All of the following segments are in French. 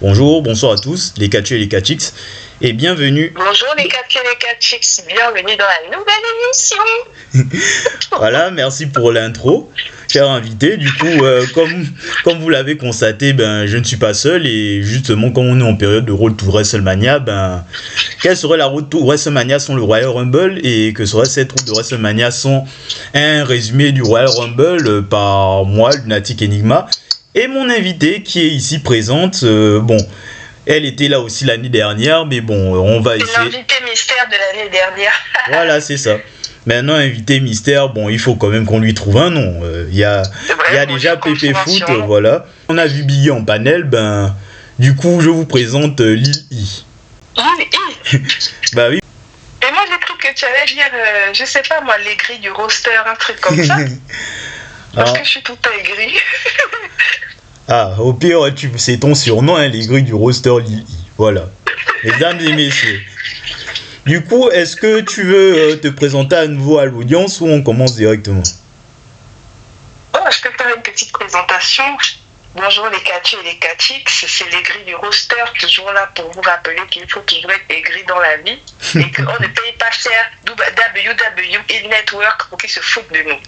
Bonjour, bonsoir à tous, les Catcheux et les Catchix, et bienvenue. Bonjour les Catcheux et les Catchix, bienvenue dans la nouvelle émission. Voilà, merci pour l'intro, cher invité. Du coup, comme vous l'avez constaté, je ne suis pas seul, et justement, comme on est en période de Road to WrestleMania, quelle serait la route to WrestleMania sans le Royal Rumble, et que serait cette route de WrestleMania sans un résumé du Royal Rumble par moi, Lunatic Enigma, et mon invité qui est ici présente. Elle était là aussi l'année dernière, mais bon, on va essayer. C'est l'invité mystère de l'année dernière. Voilà, c'est ça. Maintenant, invité mystère, il faut quand même qu'on lui trouve un nom. Il y a déjà Pépé Foot, voilà. On a vu Biggie en panel, du coup, je vous présente Lil E. Lil E. Bah oui. Et moi, j'ai cru que tu allais dire, je sais pas moi, les grilles du roster, un truc comme ça. Parce que je suis tout aigri. Au pire, c'est ton surnom, les grilles du roster Lil E. Voilà. Mesdames et messieurs. Du coup, est-ce que tu veux te présenter à nouveau à l'audience ou on commence directement? Je peux faire une petite présentation. Bonjour les Catcheux et les Catchix, c'est les grilles du roster, toujours là pour vous rappeler qu'il faut toujours être aigri dans la vie et qu'on ne paye pas cher WWE Network pour qu'ils se foutent de nous.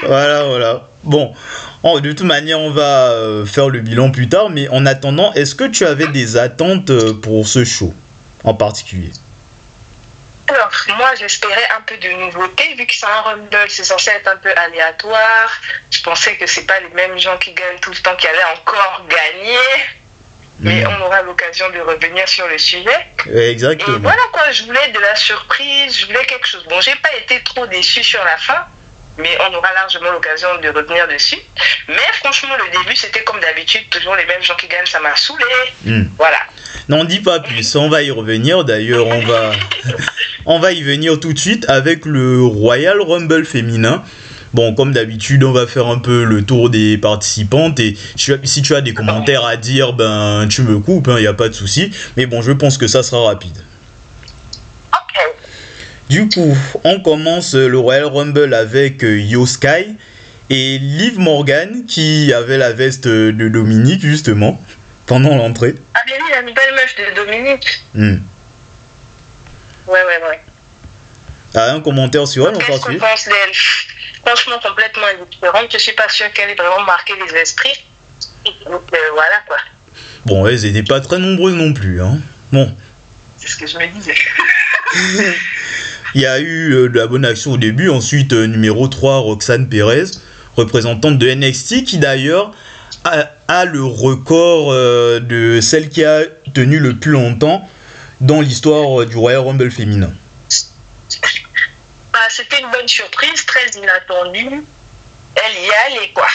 Voilà. Bon, de toute manière, on va faire le bilan plus tard, mais en attendant, est-ce que tu avais des attentes pour ce show en particulier? Alors, moi, j'espérais un peu de nouveauté, vu que c'est un Rumble, c'est censé être un peu aléatoire. Je pensais que c'est pas les mêmes gens qui gagnent tout le temps qui allaient encore gagner. Mais on aura l'occasion de revenir sur le sujet. Exactement. Et voilà quoi, je voulais de la surprise, je voulais quelque chose. Bon, j'ai pas été trop déçu sur la fin, mais on aura largement l'occasion de revenir dessus. Mais franchement, le début, c'était comme d'habitude, toujours les mêmes gens qui gagnent, ça m'a saoulé. Voilà. N'en dis pas plus, on va y revenir. D'ailleurs, on va y venir tout de suite avec le Royal Rumble féminin. Bon, comme d'habitude, on va faire un peu le tour des participantes. Et si tu as des commentaires à dire, tu me coupes, il n'y a pas de souci. Mais bon, je pense que ça sera rapide. Du coup, on commence le Royal Rumble avec Io Sky et Liv Morgan qui avait la veste de Dominique justement pendant l'entrée. Ah mais oui, la nouvelle meuf de Dominique. Ouais. Un commentaire sur elle en particulier? Qu'est-ce qu'on pense d'elle? Franchement, complètement indifférente. Je suis pas sûre qu'elle ait vraiment marqué les esprits. Donc voilà quoi. Bon, elles n'étaient pas très nombreuses non plus. Bon. C'est ce que je me disais. Il y a eu de la bonne action au début. Ensuite, numéro 3, Roxanne Perez, représentante de NXT, qui d'ailleurs a le record de celle qui a tenu le plus longtemps dans l'histoire du Royal Rumble féminin. C'était une bonne surprise, très inattendue. Elle y allait quoi.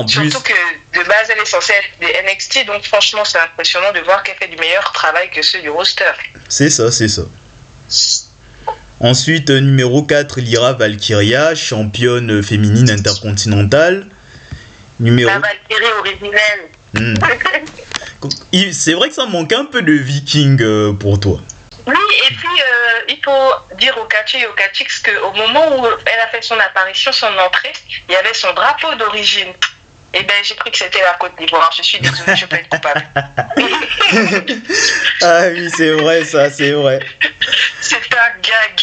Surtout que de base, elle est censée être des NXT, donc franchement, c'est impressionnant de voir qu'elle fait du meilleur travail que ceux du roster. C'est ça. Ensuite, numéro 4, Lyra Valkyria, championne féminine intercontinentale. La Valkyrie originelle. C'est vrai que ça manque un peu de viking pour toi. Oui, et puis il faut dire aux Catcheux et aux Catchix qu'au moment où elle a fait son apparition, son entrée, il y avait son drapeau d'origine. Eh bien, j'ai cru que c'était la Côte d'Ivoire. Je suis désolée, je peux être coupable. Ah oui, c'est vrai, ça, c'est vrai. C'est un gag.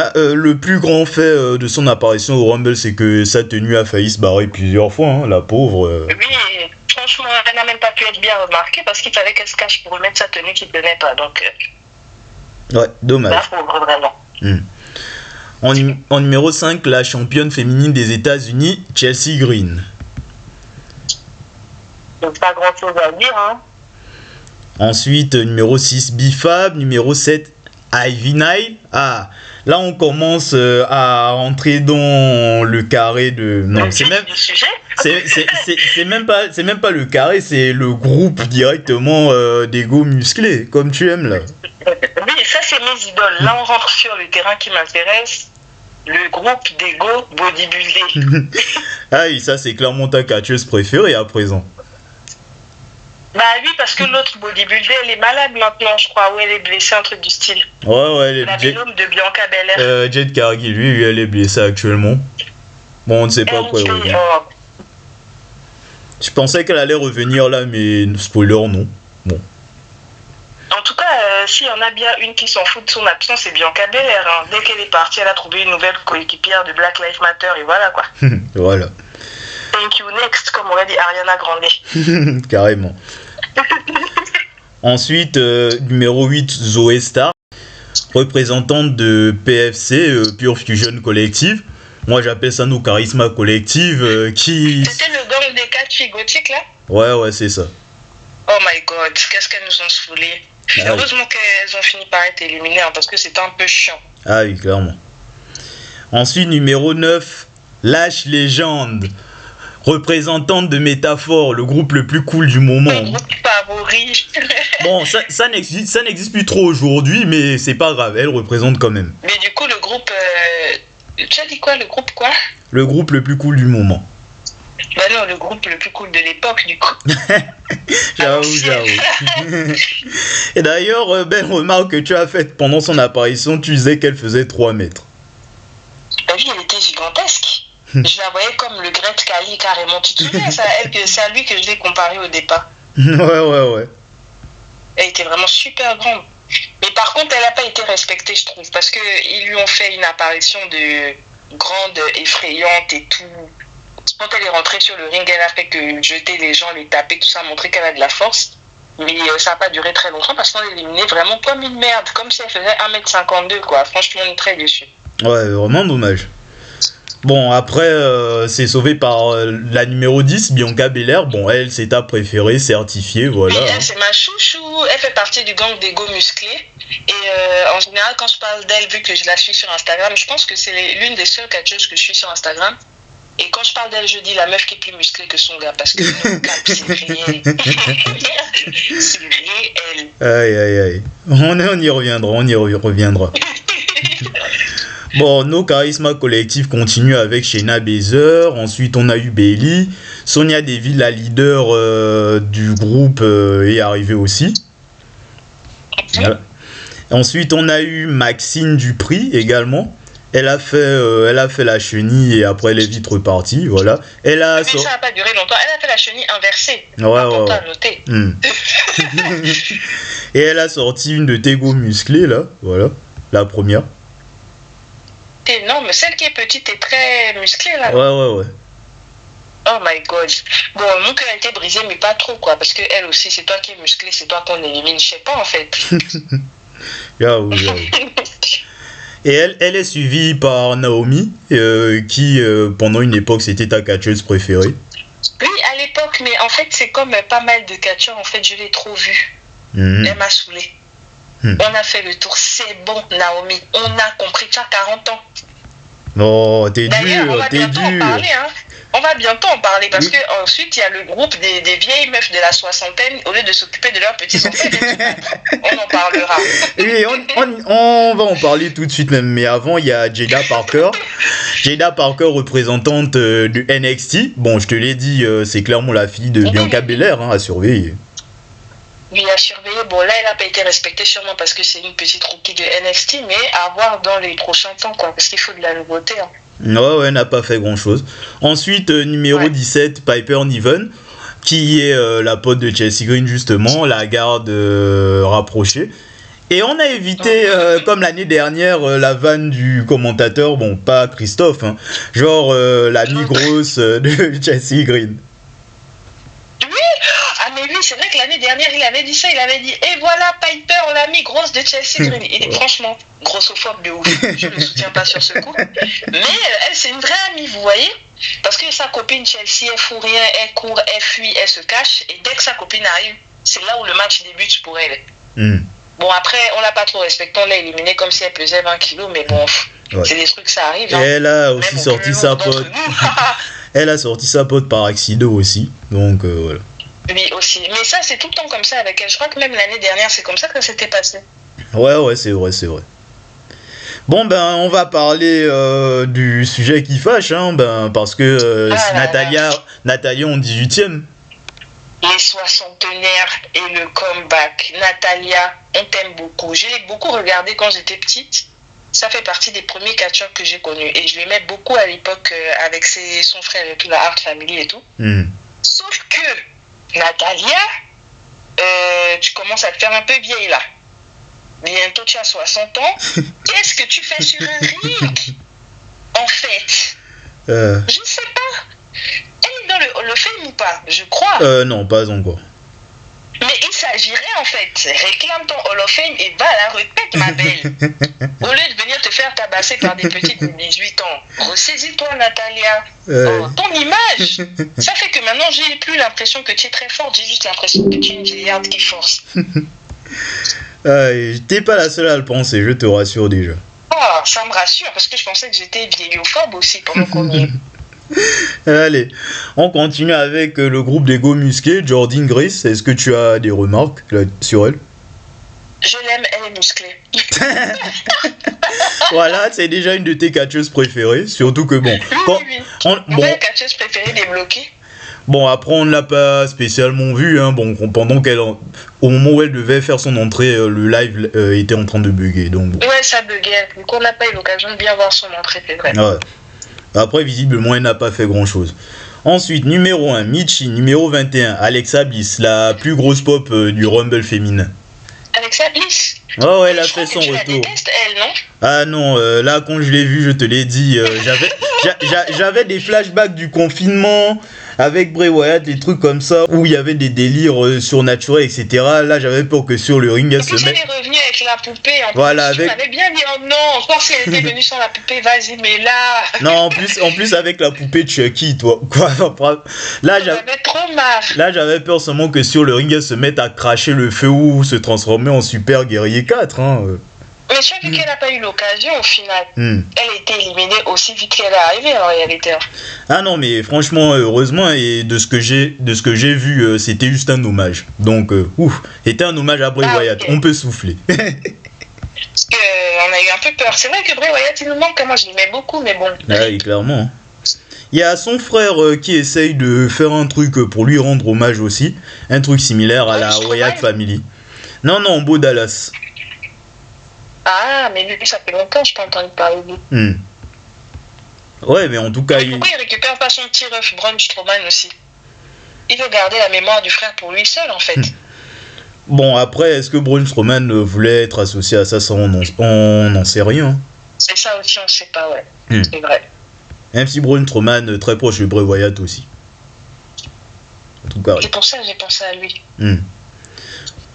Le plus grand fait de son apparition au Rumble, c'est que sa tenue a failli se barrer plusieurs fois, la pauvre. Oui, franchement, elle n'a même pas pu être bien remarquée parce qu'il fallait qu'elle se cache pour remettre sa tenue qui ne tenait pas. Donc, ouais, dommage. La pauvre, vraiment. En numéro 5, la championne féminine des États-Unis, Chelsea Green. Donc, pas grand-chose à dire, Ensuite, numéro 6, Bifab. Numéro 7, Ivy Nile. Là, on commence à rentrer dans le carré de... Non, c'est même pas le carré, c'est le groupe directement d'ego musclé, comme tu aimes là. Oui, ça c'est mes idoles. Là, on rentre sur le terrain qui m'intéresse. Le groupe d'ego bodybuildé. Oui, ça c'est clairement ta catcheuse préférée à présent. Oui, parce que l'autre bodybuilder, elle est malade maintenant, je crois, ou elle est blessée, un truc du style. Ouais, la binôme de Bianca Belair. Jade Cargill, lui, elle est blessée actuellement. Bon, on ne sait pas quoi. Je pensais qu'elle allait revenir là, mais spoiler, non. Bon. En tout cas, s'il y en a bien une qui s'en fout de son absence, c'est Bianca Belair. Hein. Dès qu'elle est partie, elle a trouvé une nouvelle coéquipière de Black Lives Matter et voilà quoi. Voilà. Thank you next, comme aurait dit Ariana Grande. Carrément. Ensuite, numéro 8, Zoé Stark, représentante de PFC, Pure Fusion Collective. Moi, j'appelle ça nos charisma collective qui... C'était le gang des 4 filles gothiques là? Ouais, c'est ça. Oh my god, qu'est-ce qu'elles nous ont saoulées. Heureusement qu'elles ont fini par être éliminées hein, parce que c'était un peu chiant. Ah oui, clairement. Ensuite, numéro 9, Lash Légende, représentante de Métaphore, le groupe le plus cool du moment. Mon groupe favori. Bon, ça n'existe plus trop aujourd'hui, mais c'est pas grave, elle représente quand même. Mais du coup, le groupe... Tu as dit quoi? Le groupe quoi? Le groupe le plus cool du moment. Bah non, le groupe le plus cool de l'époque, du coup. J'avoue. Et d'ailleurs, belle remarque que tu as faite pendant son apparition, tu disais qu'elle faisait 3 mètres. Bah oui, elle était gigantesque. Je la voyais comme le Gret Kali carrément. Tu te souviens, c'est à lui que je l'ai comparé au départ. Ouais. Elle était vraiment super grande. Mais par contre, elle n'a pas été respectée, je trouve, parce qu'ils lui ont fait une apparition de grande, effrayante et tout. Quand elle est rentrée sur le ring, elle a fait que jeter les gens, les taper, tout ça, montrer qu'elle a de la force. Mais ça n'a pas duré très longtemps parce qu'on l'a éliminée vraiment comme une merde, comme si elle faisait 1m52, quoi. Franchement, on est très déçus. Ouais, vraiment dommage. Bon, après, c'est sauvé par la numéro 10, Bianca Belair. Bon, elle, c'est ta préférée, certifiée, voilà. Mais elle, c'est ma chouchou. Elle fait partie du gang des go musclés. Et en général, quand je parle d'elle, vu que je la suis sur Instagram, je pense que c'est l'une des seules catcheuses que je suis sur Instagram. Et quand je parle d'elle, je dis la meuf qui est plus musclée que son gars. Parce que le cap, c'est réel. C'est réel. Aïe. On y reviendra. Bon, nos charisma collectifs continuent avec Shayna Baszler. Ensuite, on a eu Bayley. Sonia Deville, la leader du groupe, est arrivée aussi. Voilà. Ensuite, on a eu Maxine Dupri également. Elle a fait la chenille et après elle est vite repartie. Voilà. Mais ça n'a pas duré longtemps. Elle a fait la chenille inversée. Ouais. À noter. Et elle a sorti une de tes go musclées là. Voilà. La première. Non, mais celle qui est petite est très musclée là. Ouais. Oh my god. Bon, mon cœur a été brisé, mais pas trop quoi. Parce que elle aussi, c'est toi qui es musclée, c'est toi qu'on élimine. Je sais pas en fait. J'avoue. Et elle est suivie par Naomi, qui pendant une époque c'était ta catcheuse préférée. Oui, à l'époque, mais en fait c'est comme pas mal de catcheurs, en fait je l'ai trop vue. Elle m'a saoulée. On a fait le tour, c'est bon Naomi, on a compris, tu as 40 ans. Oh, t'es dur, on va bientôt en parler, hein. On va bientôt en parler parce que ensuite il y a le groupe des vieilles meufs de la soixantaine, au lieu de s'occuper de leurs petits enfants. On en parlera. Oui, on va en parler tout de suite même, mais avant il y a Jada Parker. Jada Parker, représentante du NXT. Bon, je te l'ai dit, c'est clairement la fille de Bianca Belair, hein, à surveiller. Oui, à surveiller. Bon, là, elle n'a pas été respectée sûrement parce que c'est une petite rookie de NXT, mais à voir dans les prochains temps, quoi, parce qu'il faut de la nouveauté. Hein. Ouais, elle n'a pas fait grand-chose. Ensuite, numéro 17, Piper Niven, qui est la pote de Chelsea Green, justement, la garde rapprochée. Et on a évité, comme l'année dernière, la vanne du commentateur, bon, pas Christophe, hein, genre l'ami grosse de Chelsea Green. Ah mais oui, c'est vrai que l'année dernière, il avait dit ça, il avait dit « Et voilà Piper, l'ami grosse de Chelsea Green ». Il est franchement grossophobe de ouf, je ne le soutiens pas sur ce coup. Mais elle, c'est une vraie amie, vous voyez. Parce que sa copine Chelsea, elle fout rien, elle court, elle fuit, elle se cache. Et dès que sa copine arrive, c'est là où le match débute pour elle. Bon, après, on l'a pas trop respecté, on l'a éliminée comme si elle pesait 20 kilos, mais bon, c'est des trucs, ça arrive. Et hein. elle a aussi sorti sa pote. Elle a sorti sa pote par accident aussi, donc voilà. Oui, aussi. Mais ça, c'est tout le temps comme ça avec elle. Je crois que même l'année dernière, c'est comme ça que ça s'était passé. Ouais, c'est vrai. Bon, ben, on va parler du sujet qui fâche, hein, ben, parce que Natalia en 18ème. Les soixantenaires et le comeback. Natalia, on t'aime beaucoup. Je l'ai beaucoup regardé quand j'étais petite. Ça fait partie des premiers catcheurs que j'ai connus. Et je l'aimais beaucoup à l'époque avec son frère et tout, la Hart Family et tout. Sauf que Natalia, tu commences à te faire un peu vieille là. Bientôt tu as 60 ans. Qu'est-ce que tu fais sur un ring? En fait, je ne sais pas. Elle est dans le Hall of Fame ou pas? Je crois. Non, pas encore. Mais il s'agirait en fait, réclame ton Hall of Fame et va à la retraite, ma belle. Au lieu de venir te faire tabasser par des petites de 18 ans. Ressaisis-toi, Natalia. Ton image, ça fait que maintenant j'ai plus l'impression que tu es très forte, j'ai juste l'impression que tu es une vieillarde qui force. T'es pas la seule à le penser, je te rassure déjà. Ah, ça me rassure parce que je pensais que j'étais vieillophobe aussi pendant qu'on y est. Allez, on continue avec le groupe des go musclés, Jordynne Grace. Est-ce que tu as des remarques sur elle? Je l'aime, elle est musclée. Voilà, c'est déjà une de tes catcheuses préférées. Surtout que bon. Ma catcheuse préférée débloquée. Bon, après, on ne l'a pas spécialement vue. Hein. Bon, pendant au moment où elle devait faire son entrée, le live était en train de bugger. Donc, bon. Ouais, ça buguait. Du coup, on n'a pas eu l'occasion de bien voir son entrée, c'est vrai. Ouais. Après, visiblement, elle n'a pas fait grand-chose. Ensuite, numéro 1, Michi. Numéro 21, Alexa Bliss, la plus grosse pop du Rumble féminin. Alexa Bliss? Oh, elle a fait son retour. Tu la détestes, elle, non? Ah non, là, quand je l'ai vue, je te l'ai dit, j'avais des flashbacks du confinement avec Bray Wyatt, des trucs comme ça, où il y avait des délires surnaturels, etc. Là, j'avais peur que sur le ring, elle se mette... Elle est revenue avec la poupée. Voilà, plus, avec... Tu m'avais bien dit, oh non, encore si elle était venue sans la poupée, vas-y, mais là... Non, en plus avec la poupée Chucky, toi. Quoi, là, j'avais trop marre. Là, j'avais peur seulement que sur le ring, elle se mette à cracher le feu ou se transformer en Super Guerrier 4, hein. Mais tu as vu qu'elle n'a pas eu l'occasion au final. Elle était éliminée aussi vite qu'elle est arrivée en réalité. Ah non, mais franchement, heureusement, et de ce que j'ai vu, c'était juste un hommage. Donc, c'était un hommage à Bray Wyatt. Okay. On peut souffler. Parce qu'on a eu un peu peur. C'est vrai que Bray Wyatt, il nous manque, moi je l'aimais beaucoup, mais bon. Ah oui, clairement. Il y a son frère qui essaye de faire un truc pour lui rendre hommage aussi. Un truc similaire à la Wyatt Family. Non, Bo Dallas. Ah, mais lui, ça fait longtemps que je n'ai pas entendu parler de lui. Ouais, mais en tout cas... Pourquoi il récupère pas son petit ref Braun Strowman aussi? Il veut garder la mémoire du frère pour lui seul, en fait. Bon, après, est-ce que Braun Strowman voulait être associé à ça? On n'en sait rien. C'est ça aussi, on ne sait pas, ouais. C'est vrai. Même si Braun Strowman très proche de Bray Wyatt aussi. En tout cas, c'est pour ça que j'ai pensé à lui.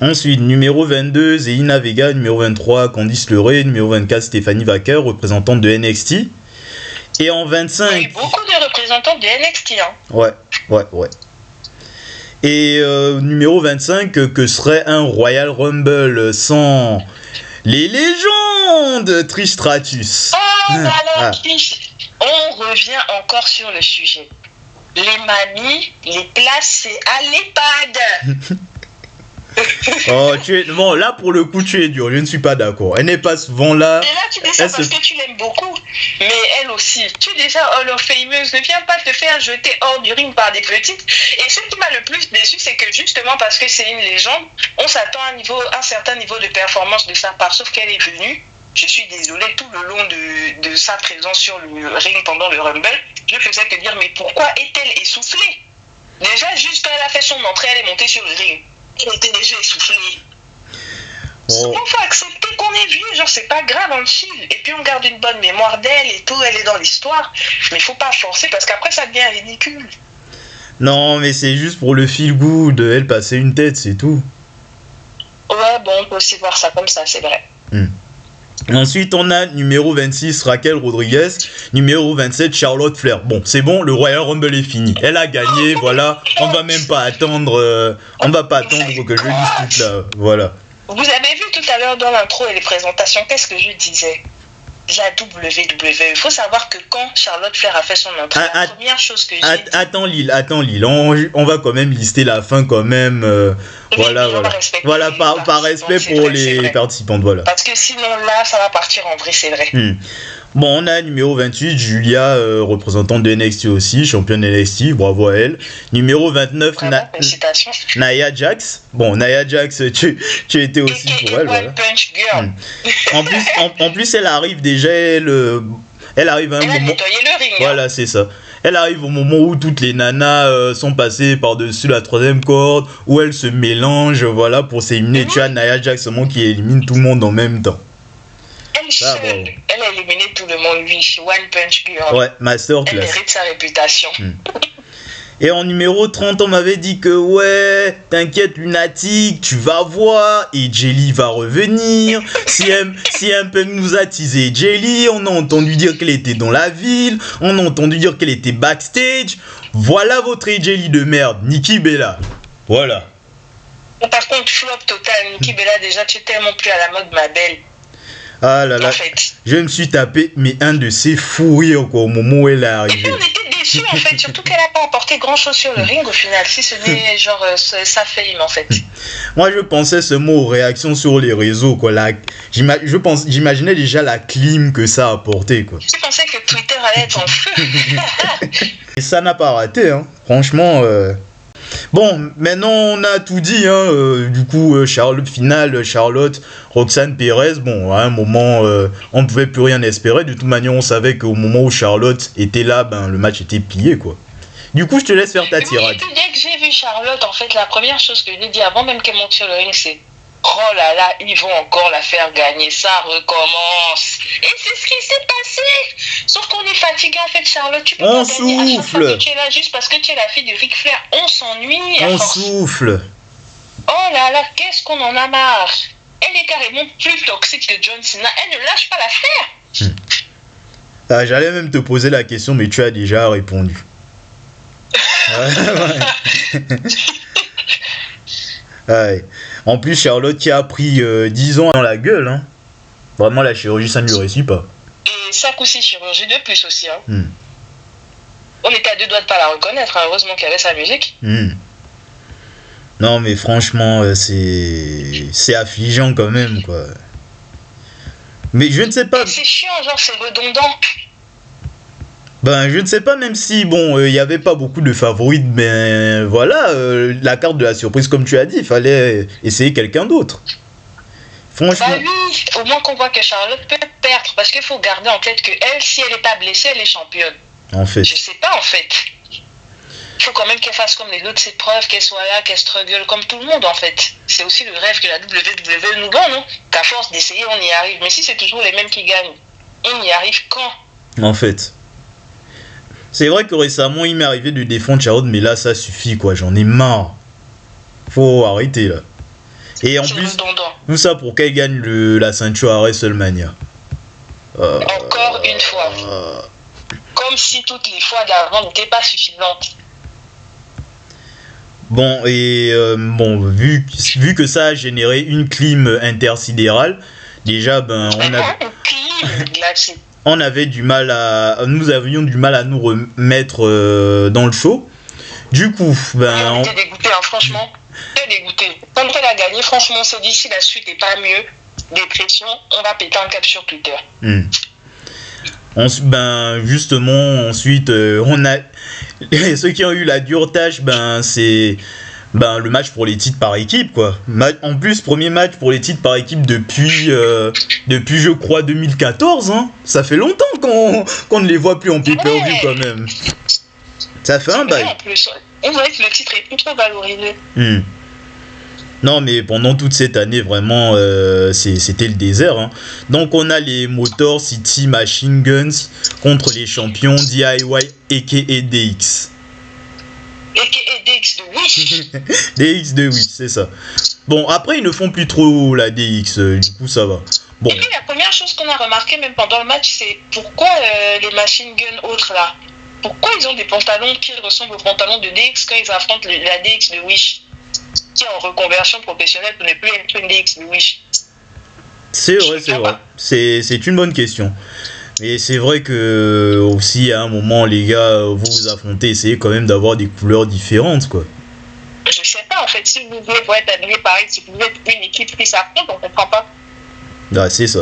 Ensuite, numéro 22, Zelina Vega. Numéro 23, Candice LeRae. Numéro 24, Stephanie Vaquer, représentante de NXT. Et en 25... Il y a eu beaucoup de représentantes de NXT, hein. Ouais. Et numéro 25, que serait un Royal Rumble sans les légendes Trish Stratus. Oh là là, Trish. On revient encore sur le sujet. Les mamies, les places, c'est à l'EHPAD. Oh, bon, là pour le coup tu es dur, je ne suis pas d'accord. Elle n'est pas souvent là. Et là tu dis ça parce que tu l'aimes beaucoup, mais elle aussi. Tu es déjà Hall of Fameuse, ne viens pas te faire jeter hors du ring par des petites. Et ce qui m'a le plus déçu, c'est que justement parce que c'est une légende, on s'attend à un certain niveau de performance de sa part, sauf qu'elle est venue. Je suis désolée, tout le long de sa présence sur le ring pendant le Rumble, je faisais que dire, mais pourquoi est-elle essoufflée? Déjà, juste quand elle a fait son entrée, elle est montée sur le ring. Elle était déjà essoufflée. On faut accepter qu'on est vieux, genre c'est pas grave, on chill. Et puis on garde une bonne mémoire d'elle et tout, elle est dans l'histoire. Mais il faut pas forcer parce qu'après ça devient ridicule. Non, mais c'est juste pour le feel good, elle passer une tête, c'est tout. Ouais, bon, on peut aussi voir ça comme ça, c'est vrai. Ensuite, on a numéro 26, Raquel Rodriguez. Numéro 27, Charlotte Flair. Bon, c'est bon, le Royal Rumble est fini. Elle a gagné, voilà. On va même pas attendre. On va pas attendre que je discute là. Voilà. Vous avez vu tout à l'heure dans l'intro et les présentations, qu'est-ce que je disais? La WWE. Il faut savoir que quand Charlotte Flair a fait son entrée, la première chose que j'ai dit... Attends Lille, on va quand même lister la fin quand même. Voilà, par respect pour les participantes, voilà. Parce que sinon là, ça va partir en vrai, c'est vrai. Bon, on a numéro 28, Julia, représentante de NXT aussi, championne NXT, bravo à elle. Numéro 29, Nia Jax. Bon, Nia Jax, tu étais aussi pour elle, voilà. Punch Girl. En plus, elle arrive déjà, elle arrive à un moment... nettoyé le ring. Voilà, c'est ça. Elle arrive au moment où toutes les nanas sont passées par-dessus la troisième corde, où elles se mélangent, voilà, pour s'éliminer. Tu as Nia Jax seulement qui élimine tout le monde en même temps. Elle seule, elle a éliminé tout le monde, Wish, One Punch Girl. Ouais, masterclass. Elle mérite sa réputation. Et en numéro 30, on m'avait dit que ouais, t'inquiète Lunatic, tu vas voir, et Jelly va revenir. CM Punk nous a teasé Jelly, on a entendu dire qu'elle était dans la ville, on a entendu dire qu'elle était backstage. Voilà votre Jelly de merde, Nikki Bella. Voilà. Par contre, flop total, Nikki Bella, déjà tu es tellement plus à la mode, ma belle. Ah là là, en fait. Je me suis tapé mais un de ces fous rires quoi, au moment où elle est arrivée. Et puis on était déçus en fait, surtout qu'elle n'a pas apporté grand chose sur le ring au final, si ce n'est genre sa fame en fait. Moi je pensais seulement aux réactions sur les réseaux quoi, j'imaginais déjà la clim que ça a apporté quoi. Je pensais que Twitter allait être en feu. Et ça n'a pas raté hein, franchement. Bon, maintenant on a tout dit, hein. Du coup, Charlotte, Roxanne Perez, bon, à un moment, on ne pouvait plus rien espérer. De toute manière, on savait qu'au moment où Charlotte était là, ben, le match était plié, quoi. Du coup, je te laisse faire ta tirade. Oui, dès que j'ai vu Charlotte, en fait, la première chose que j'ai dit avant même qu'elle monte sur le ring, c'est oh là là, ils vont encore la faire gagner, ça recommence. Et c'est ce qui s'est passé. Sauf qu'on est fatigué en fait, Charlotte. Tu peux on pas gagner à chaque fois souffle. que tu es là juste parce que tu es la fille de Ric Flair. On s'ennuie. On souffle. Oh là là, qu'est-ce qu'on en a marre. Elle est carrément plus toxique que John Cena. Elle ne lâche pas l'affaire. Ah, j'allais même te poser la question, mais tu as déjà répondu. Ouais. En plus, Charlotte qui a pris 10 ans dans la gueule. Hein. Vraiment, la chirurgie, ça ne lui réussit pas. Et 5 ou 6 chirurgies de plus aussi. Hein. On était à 2 doigts de pas la reconnaître. Hein. Heureusement qu'il y avait sa musique. Non, mais franchement, c'est affligeant quand même, quoi. Mais je ne sais pas. C'est chiant, genre, c'est redondant. Ben, je ne sais pas, même si, bon, il n'y avait pas beaucoup de favorites, mais voilà, la carte de la surprise, comme tu as dit, il fallait essayer quelqu'un d'autre. Franchement. Bah oui, au moins qu'on voit que Charlotte peut perdre, parce qu'il faut garder en tête que elle, si elle n'est pas blessée, elle est championne. En fait. Je sais pas, en fait. Il faut quand même qu'elle fasse comme les autres ses preuves, qu'elle soit là, qu'elle struggle comme tout le monde, en fait. C'est aussi le rêve que la WWE nous donne, non? Qu'à force d'essayer, on y arrive. Mais si c'est toujours les mêmes qui gagnent, on y arrive quand? En fait. C'est vrai que récemment, il m'est arrivé de défendre Charlotte, mais là, ça suffit, quoi. J'en ai marre. Faut arrêter, là. Et en plus, tout ça pour qu'elle gagne la ceinture à WrestleMania. Encore une fois. Comme si toutes les fois d'avant n'étaient pas suffisantes. Bon, et vu que ça a généré une clim intersidérale, déjà, ben, nous avions du mal à nous remettre dans le show. Du coup, ben... On était dégoûté, hein, franchement. On était dégoûté. Quand elle a gagné, franchement, on s'est dit, si la suite n'est pas mieux, dépression, on va péter un cap sur Twitter. Justement, ensuite, on a... Ceux qui ont eu la dure tâche, ben, c'est... Ben, le match pour les titres par équipe, quoi. En plus, premier match pour les titres par équipe depuis je crois, 2014, hein. Ça fait longtemps qu'on ne les voit plus en pay-per-view, quand même. Ça fait un bail. On dirait que le titre est plus trop valorisé. Non, mais pendant toute cette année, vraiment, c'était le désert, hein. Donc, on a les Motor City Machine Guns contre les champions DIY aka DX. A.K.A. DX de Wish. DX de Wish, c'est ça. Bon, après, ils ne font plus trop la DX, du coup, ça va. Bon. Et puis, la première chose qu'on a remarqué, même pendant le match, c'est pourquoi les machine guns autres, là, pourquoi ils ont des pantalons qui ressemblent aux pantalons de DX quand ils affrontent la DX de Wish, qui est en reconversion professionnelle pour ne plus être une DX de Wish. C'est vrai. C'est une bonne question. Mais c'est vrai que aussi à un moment les gars vous vous affrontez, essayez quand même d'avoir des couleurs différentes quoi. Je sais pas en fait, si vous voulez pour être habillé pareil, si vous êtes une équipe qui s'affronte, on comprend pas. Ah c'est ça.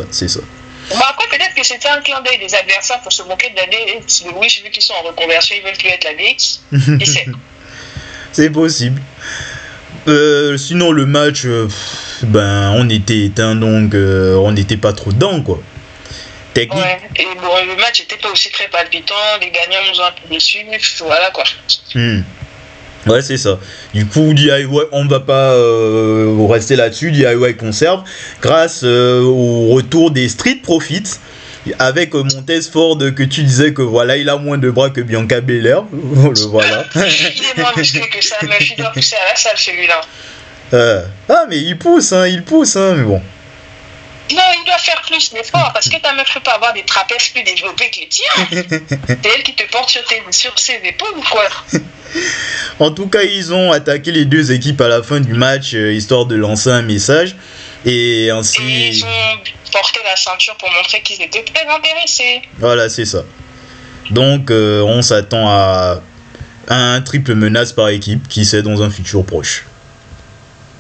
Bon après peut-être que c'était un clin d'œil des adversaires pour se moquer de la DX de Wish vu qu'ils sont en reconversion, ils veulent plus être la DX. Et c'est possible. Sinon le match, on était éteint donc on n'était pas trop dedans quoi. technique. Ouais. Et bon, le match n'était pas aussi très palpitant. Les gagnants nous ont un peu déçus. Voilà quoi. Ouais, c'est ça. Du coup, DIY, on va pas rester là-dessus. DIY conserve grâce au retour des Street Profits. Avec Montez Ford que tu disais que voilà, il a moins de bras que Bianca Belair. Le voilà. Il est moins musclé que ça, mais il doit pousser à la salle celui-là. Ah, mais il pousse, mais bon. Non, il doit faire plus d'efforts parce que ta meuf peut pas avoir des trapèzes plus développés que les tiens. C'est elle qui te porte sur ses épaules ou quoi? En tout cas, ils ont attaqué les deux équipes à la fin du match histoire de lancer un message. Et ainsi. Et ils ont porté la ceinture pour montrer qu'ils étaient très intéressés. Voilà, c'est ça. Donc, on s'attend à un triple menace par équipe, qui sait, dans un futur proche.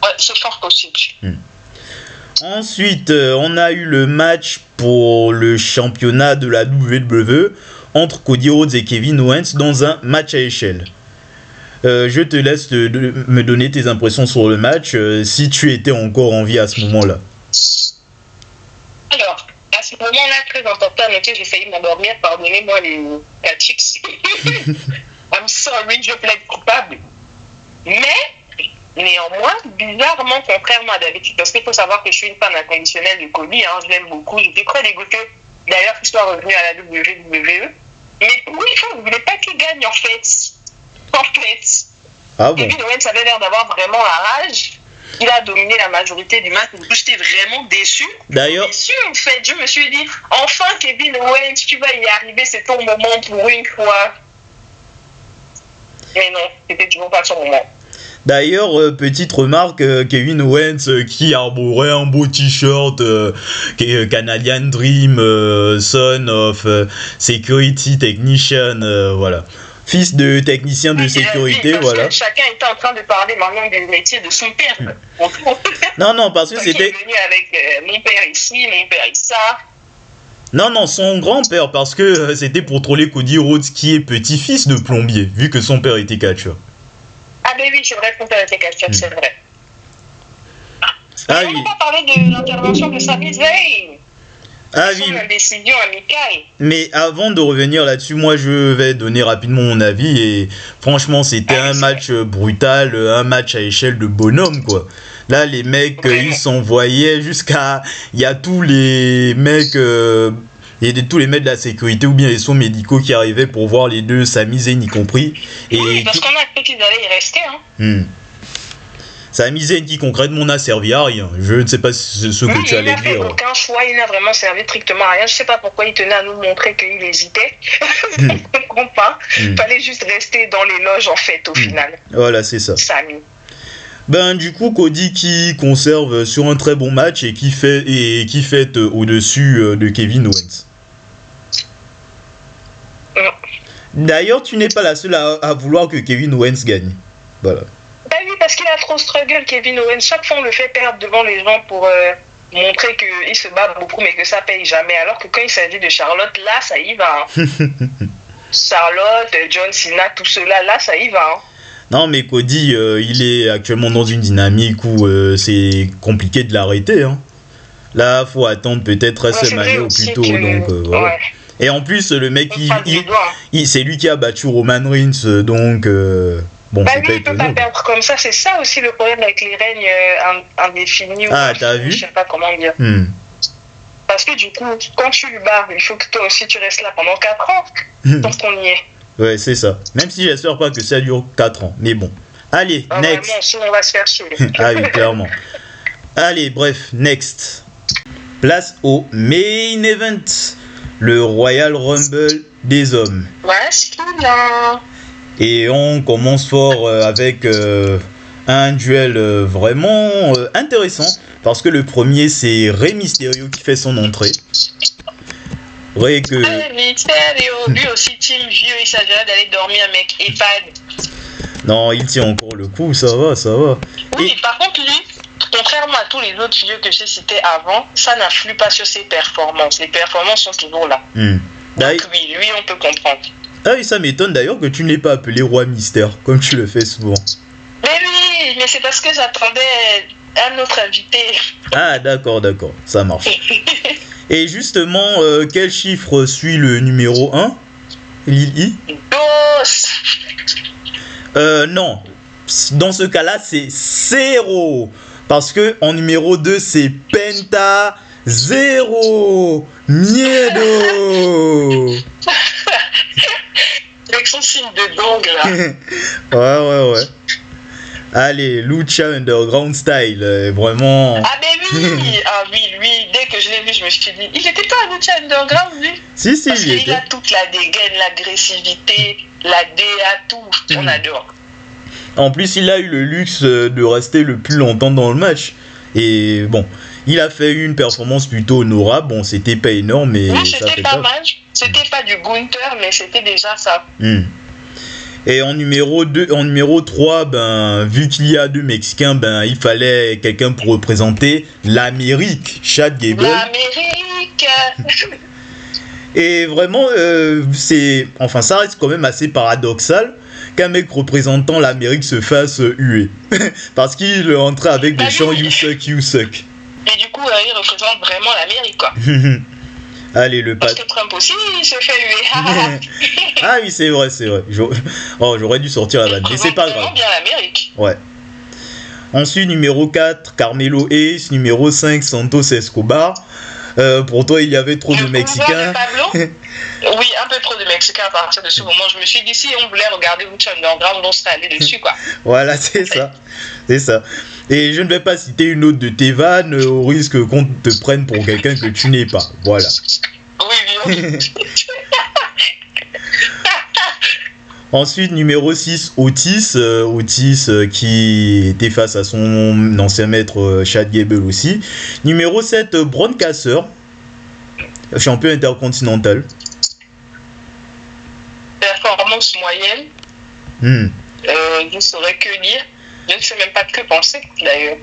Ouais, c'est fort possible. Ensuite, on a eu le match pour le championnat de la WWE entre Cody Rhodes et Kevin Owens dans un match à échelle. Je te laisse me donner tes impressions sur le match, si tu étais encore en vie à ce moment-là. Alors, à ce moment-là, très important à noter, j'ai failli m'endormir, pardonnez-moi les catchix. I'm sorry, je plaide coupable. Mais, néanmoins, bizarrement, contrairement à d'habitude, parce qu'il faut savoir que je suis une fan inconditionnelle de Cody, je l'aime beaucoup, j'étais très dégoûtée, d'ailleurs, qu'il soit revenu à la WWE. Mais pour une fois, vous ne voulez pas qu'il gagne, en fait. Ah bon? Kevin Owens avait l'air d'avoir vraiment la rage. Il a dominé la majorité du match. J'étais vraiment déçu. D'ailleurs, En fait, je me suis dit, enfin Kevin Owens, tu vas y arriver, c'est ton moment pour une fois. Mais non, c'était toujours pas son moment. D'ailleurs, petite remarque, Kevin Owens qui arborait un beau t-shirt Canadian Dream, Son of Security Technician, voilà. Fils de technicien de sécurité, voilà. Chacun était en train de parler maintenant du métier de son père. Non, parce que c'était... Il est venu avec mon père ici, mon père ici. Non, son grand-père, parce que c'était pour troller Cody Rhodes qui est petit-fils de plombier, vu que son père était catcheur. Ah ben oui, c'est vrai que mon père était catcheur, c'est vrai. Ah on oui. n'a pas parlé de l'intervention de Sami Zayn. Ah oui. Une décision amicale. Mais avant de revenir là-dessus, moi je vais donner rapidement mon avis et franchement c'était un match brutal, un match à échelle de bonhomme quoi. Là les mecs ils s'envoyaient jusqu'à... Il y a tous les mecs... tous les mecs de la sécurité ou bien les soins médicaux qui arrivaient pour voir les deux, Sami Zayn y compris. Et oui, parce qu'on a cru qu'ils allaient y rester. Sami Zayn qui concrètement n'a servi à rien. Je ne sais pas ce que tu allais dire. Il n'a fait aucun choix, il n'a vraiment servi strictement à rien. Je ne sais pas pourquoi il tenait à nous montrer qu'il hésitait. Je ne comprends pas. Il fallait juste rester dans les loges en fait au final. Voilà, c'est ça. Sami. Du coup, Cody qui conserve sur un très bon match et qui fait au-dessus de Kevin Owens. D'ailleurs, tu n'es pas la seule à vouloir que Kevin Owens gagne. Voilà. Oui, parce qu'il a trop struggle, Kevin Owens. Chaque fois, on le fait perdre devant les gens pour montrer qu'il se bat beaucoup, mais que ça paye jamais. Alors que quand il s'agit de Charlotte, là, ça y va. Charlotte, John Cena, tout cela, là, ça y va. Non, mais Cody, il est actuellement dans une dynamique où c'est compliqué de l'arrêter. Là, faut attendre peut-être WrestleMania ou plus tôt. Donc, voilà. Ouais. Et en plus, le mec, c'est lui qui a battu Roman Reigns, donc... Bon, oui, il peut pas perdre comme ça, c'est ça aussi le problème avec les règnes indéfinis. Ah, t'as vu? Je sais pas comment dire. Parce que du coup, quand tu le bats, il faut que toi aussi tu restes là pendant 4 ans, donc on y est. Ouais, c'est ça. Même si j'espère pas que ça dure 4 ans, mais bon. Allez, next. Vraiment, sinon on va se faire chier. Ah oui, clairement. Allez, bref, next. Place au main event, le Royal Rumble des hommes. Ouais, c'est là. Et on commence fort avec un duel vraiment intéressant. Parce que le premier, c'est Rey Mysterio qui fait son entrée. Rey Mysterio, lui aussi, team vieux, il s'agirait d'aller dormir, mec, EHPAD. Non, il tient encore le coup, ça va. Oui, par contre, lui, contrairement à tous les autres vieux que j'ai cités avant, ça n'influe pas sur ses performances. Les performances sont toujours là. Donc oui, lui, on peut comprendre. Ah oui, ça m'étonne d'ailleurs que tu ne l'aies pas appelé Roi Mystère, comme tu le fais souvent. Mais oui, mais c'est parce que j'attendais un autre invité. Ah, d'accord, ça marche. Et justement, quel chiffre suit le numéro 1? Lily? Non. Dans ce cas-là, c'est 0. Parce que en numéro 2, c'est Penta 0. Miedo. Avec son signe de dong là. Ouais. Allez, Lucha Underground Style, vraiment. Ah ben oui, lui, dès que je l'ai vu, je me suis dit, il était pas à Lucha Underground lui. Si, Parce il qu'il était. a toute la dégaine, l'agressivité, la DA, tout. On adore. En plus, il a eu le luxe de rester le plus longtemps dans le match. Et bon, il a fait une performance plutôt honorable. Bon, c'était pas énorme, mais Oui, ça c'était fait pas taf. mal. C'était pas du Gunther, mais c'était déjà ça. Et en numéro 3, ben, vu qu'il y a 2 Mexicains, ben, il fallait quelqu'un pour représenter l'Amérique, Chad Gable. L'Amérique. Et vraiment, ça reste quand même assez paradoxal qu'un mec représentant l'Amérique se fasse huer. Parce qu'il est entré avec des chants You suck, you suck. Et du coup, il représente vraiment l'Amérique, quoi. Allez, le Parce que Trump aussi, il se fait huer. Ah oui, c'est vrai. J'aurais dû sortir la vanne, mais c'est pas grave. Vraiment bien l'Amérique. Ouais. Ensuite, numéro 4, Carmelo Hayes. Numéro 5, Santos Escobar. Pour toi, il y avait trop de Mexicains. Oui, un peu trop de Mexicains à partir de ce moment. Je me suis dit, si on voulait regarder Lucha Underground, on serait allé dessus, quoi. Voilà, c'est ça. Et je ne vais pas citer une autre de tes vannes au risque qu'on te prenne pour quelqu'un que tu n'es pas. Voilà. Oui. Ensuite, numéro 6, Otis. Otis qui était face à son ancien maître Chad Gable aussi. Numéro 7, Bron Kasser, champion intercontinental. Performance moyenne. Je ne saurais que dire. Je ne sais même pas que penser, d'ailleurs.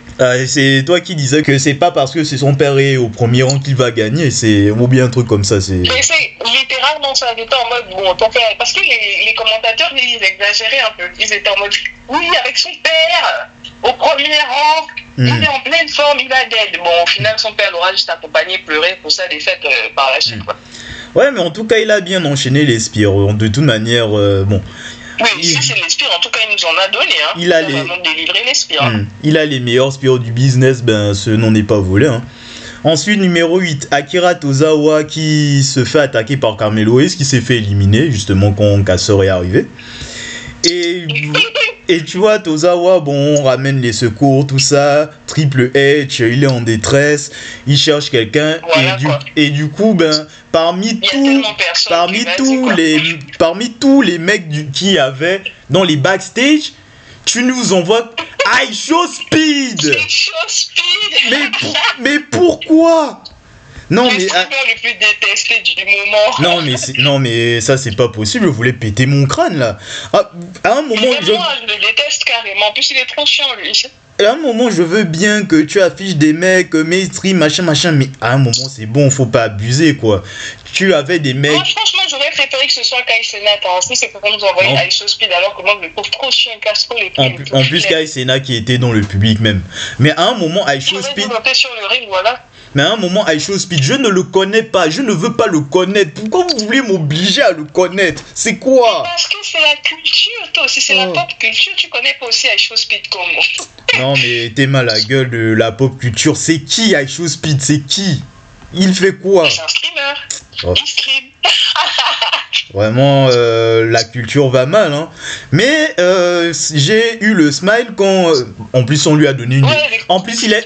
C'est toi qui disais que c'est pas parce que c'est son père est au premier rang qu'il va gagner, ou bien un truc comme ça. Mais c'est littéralement ça. J'étais en mode, bon, ton père. Parce que les commentateurs, ils exagéraient un peu. Ils étaient en mode, oui, avec son père, au premier rang, il est en pleine forme, il va dead. Bon, au final, son père l'aura juste accompagné, pleuré pour sa défaite par la suite, quoi. Ouais, mais en tout cas, il a bien enchaîné les spires. De toute manière, bon. Oui, ça c'est les spires, en tout cas il nous en a donné, hein. Il a vraiment délivré les spires. Il a les meilleurs spires du business, ben ce n'en est pas volé, hein. Ensuite, numéro 8, Akira Tozawa qui se fait attaquer par Carmelo Hayes, qui s'est fait éliminer justement quand Casseur est arrivé. Et tu vois, Tozawa, bon, on ramène les secours, tout ça, Triple H, il est en détresse, il cherche quelqu'un, voilà, et du coup, ben, parmi tous les mecs qui y avait dans les backstage, tu nous envoies Aisho Speed. Mais pourquoi? Non mais le plus détesté du moment. Non mais ça c'est pas possible, je voulais péter mon crâne là. À un moment moi je le déteste carrément. En plus il est trop chiant lui. À un moment je veux bien que tu affiches des mecs mainstream machin, mais à un moment c'est bon, faut pas abuser quoi. Tu avais des mecs. Moi franchement j'aurais préféré que ce soit Kai Cenat. En plus c'est pour nous envoyer Aisho Speed alors que moi je le trouve trop chiant, casse-trop les pieds. En plus Kai Cenat qui était dans le public même. Mais à un moment Aisho Speed. Sur le ring, voilà. Mais à un moment, Aisho Speed, je ne le connais pas, je ne veux pas le connaître. Pourquoi vous voulez m'obliger à le connaître? C'est quoi? Parce que c'est la culture, toi aussi, c'est la pop culture, tu connais pas aussi Aisho Speed comme moi. Non, mais t'es mal à la gueule de la pop culture. C'est qui Aisho Speed? C'est qui? Il fait quoi? C'est un streamer. Il stream. Vraiment, la culture va mal, hein. Mais j'ai eu le smile quand, en plus, on lui a donné une. En plus, il a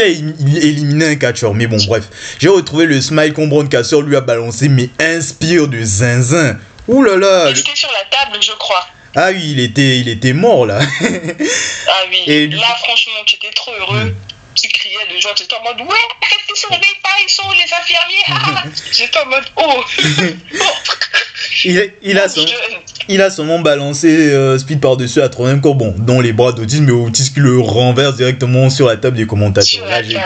éliminé un catcheur. Mais bon, bref, j'ai retrouvé le smile quand Bron Kasser lui a balancé, mais inspire de zinzin. Ouh là là. Il était sur la table, je crois. Ah oui, il était mort là. Ah oui. Et là, franchement, tu étais trop heureux. Tu criais de joie, tu étais en mode ouais, ils se réveillent pas, ils sont les infirmiers. J'étais en mode oh. Il a seulement balancé Speed par-dessus à troisième corps, bon, dans les bras d'Otis, mais Otis qui le renverse directement sur la table des commentateurs. Là, j'ai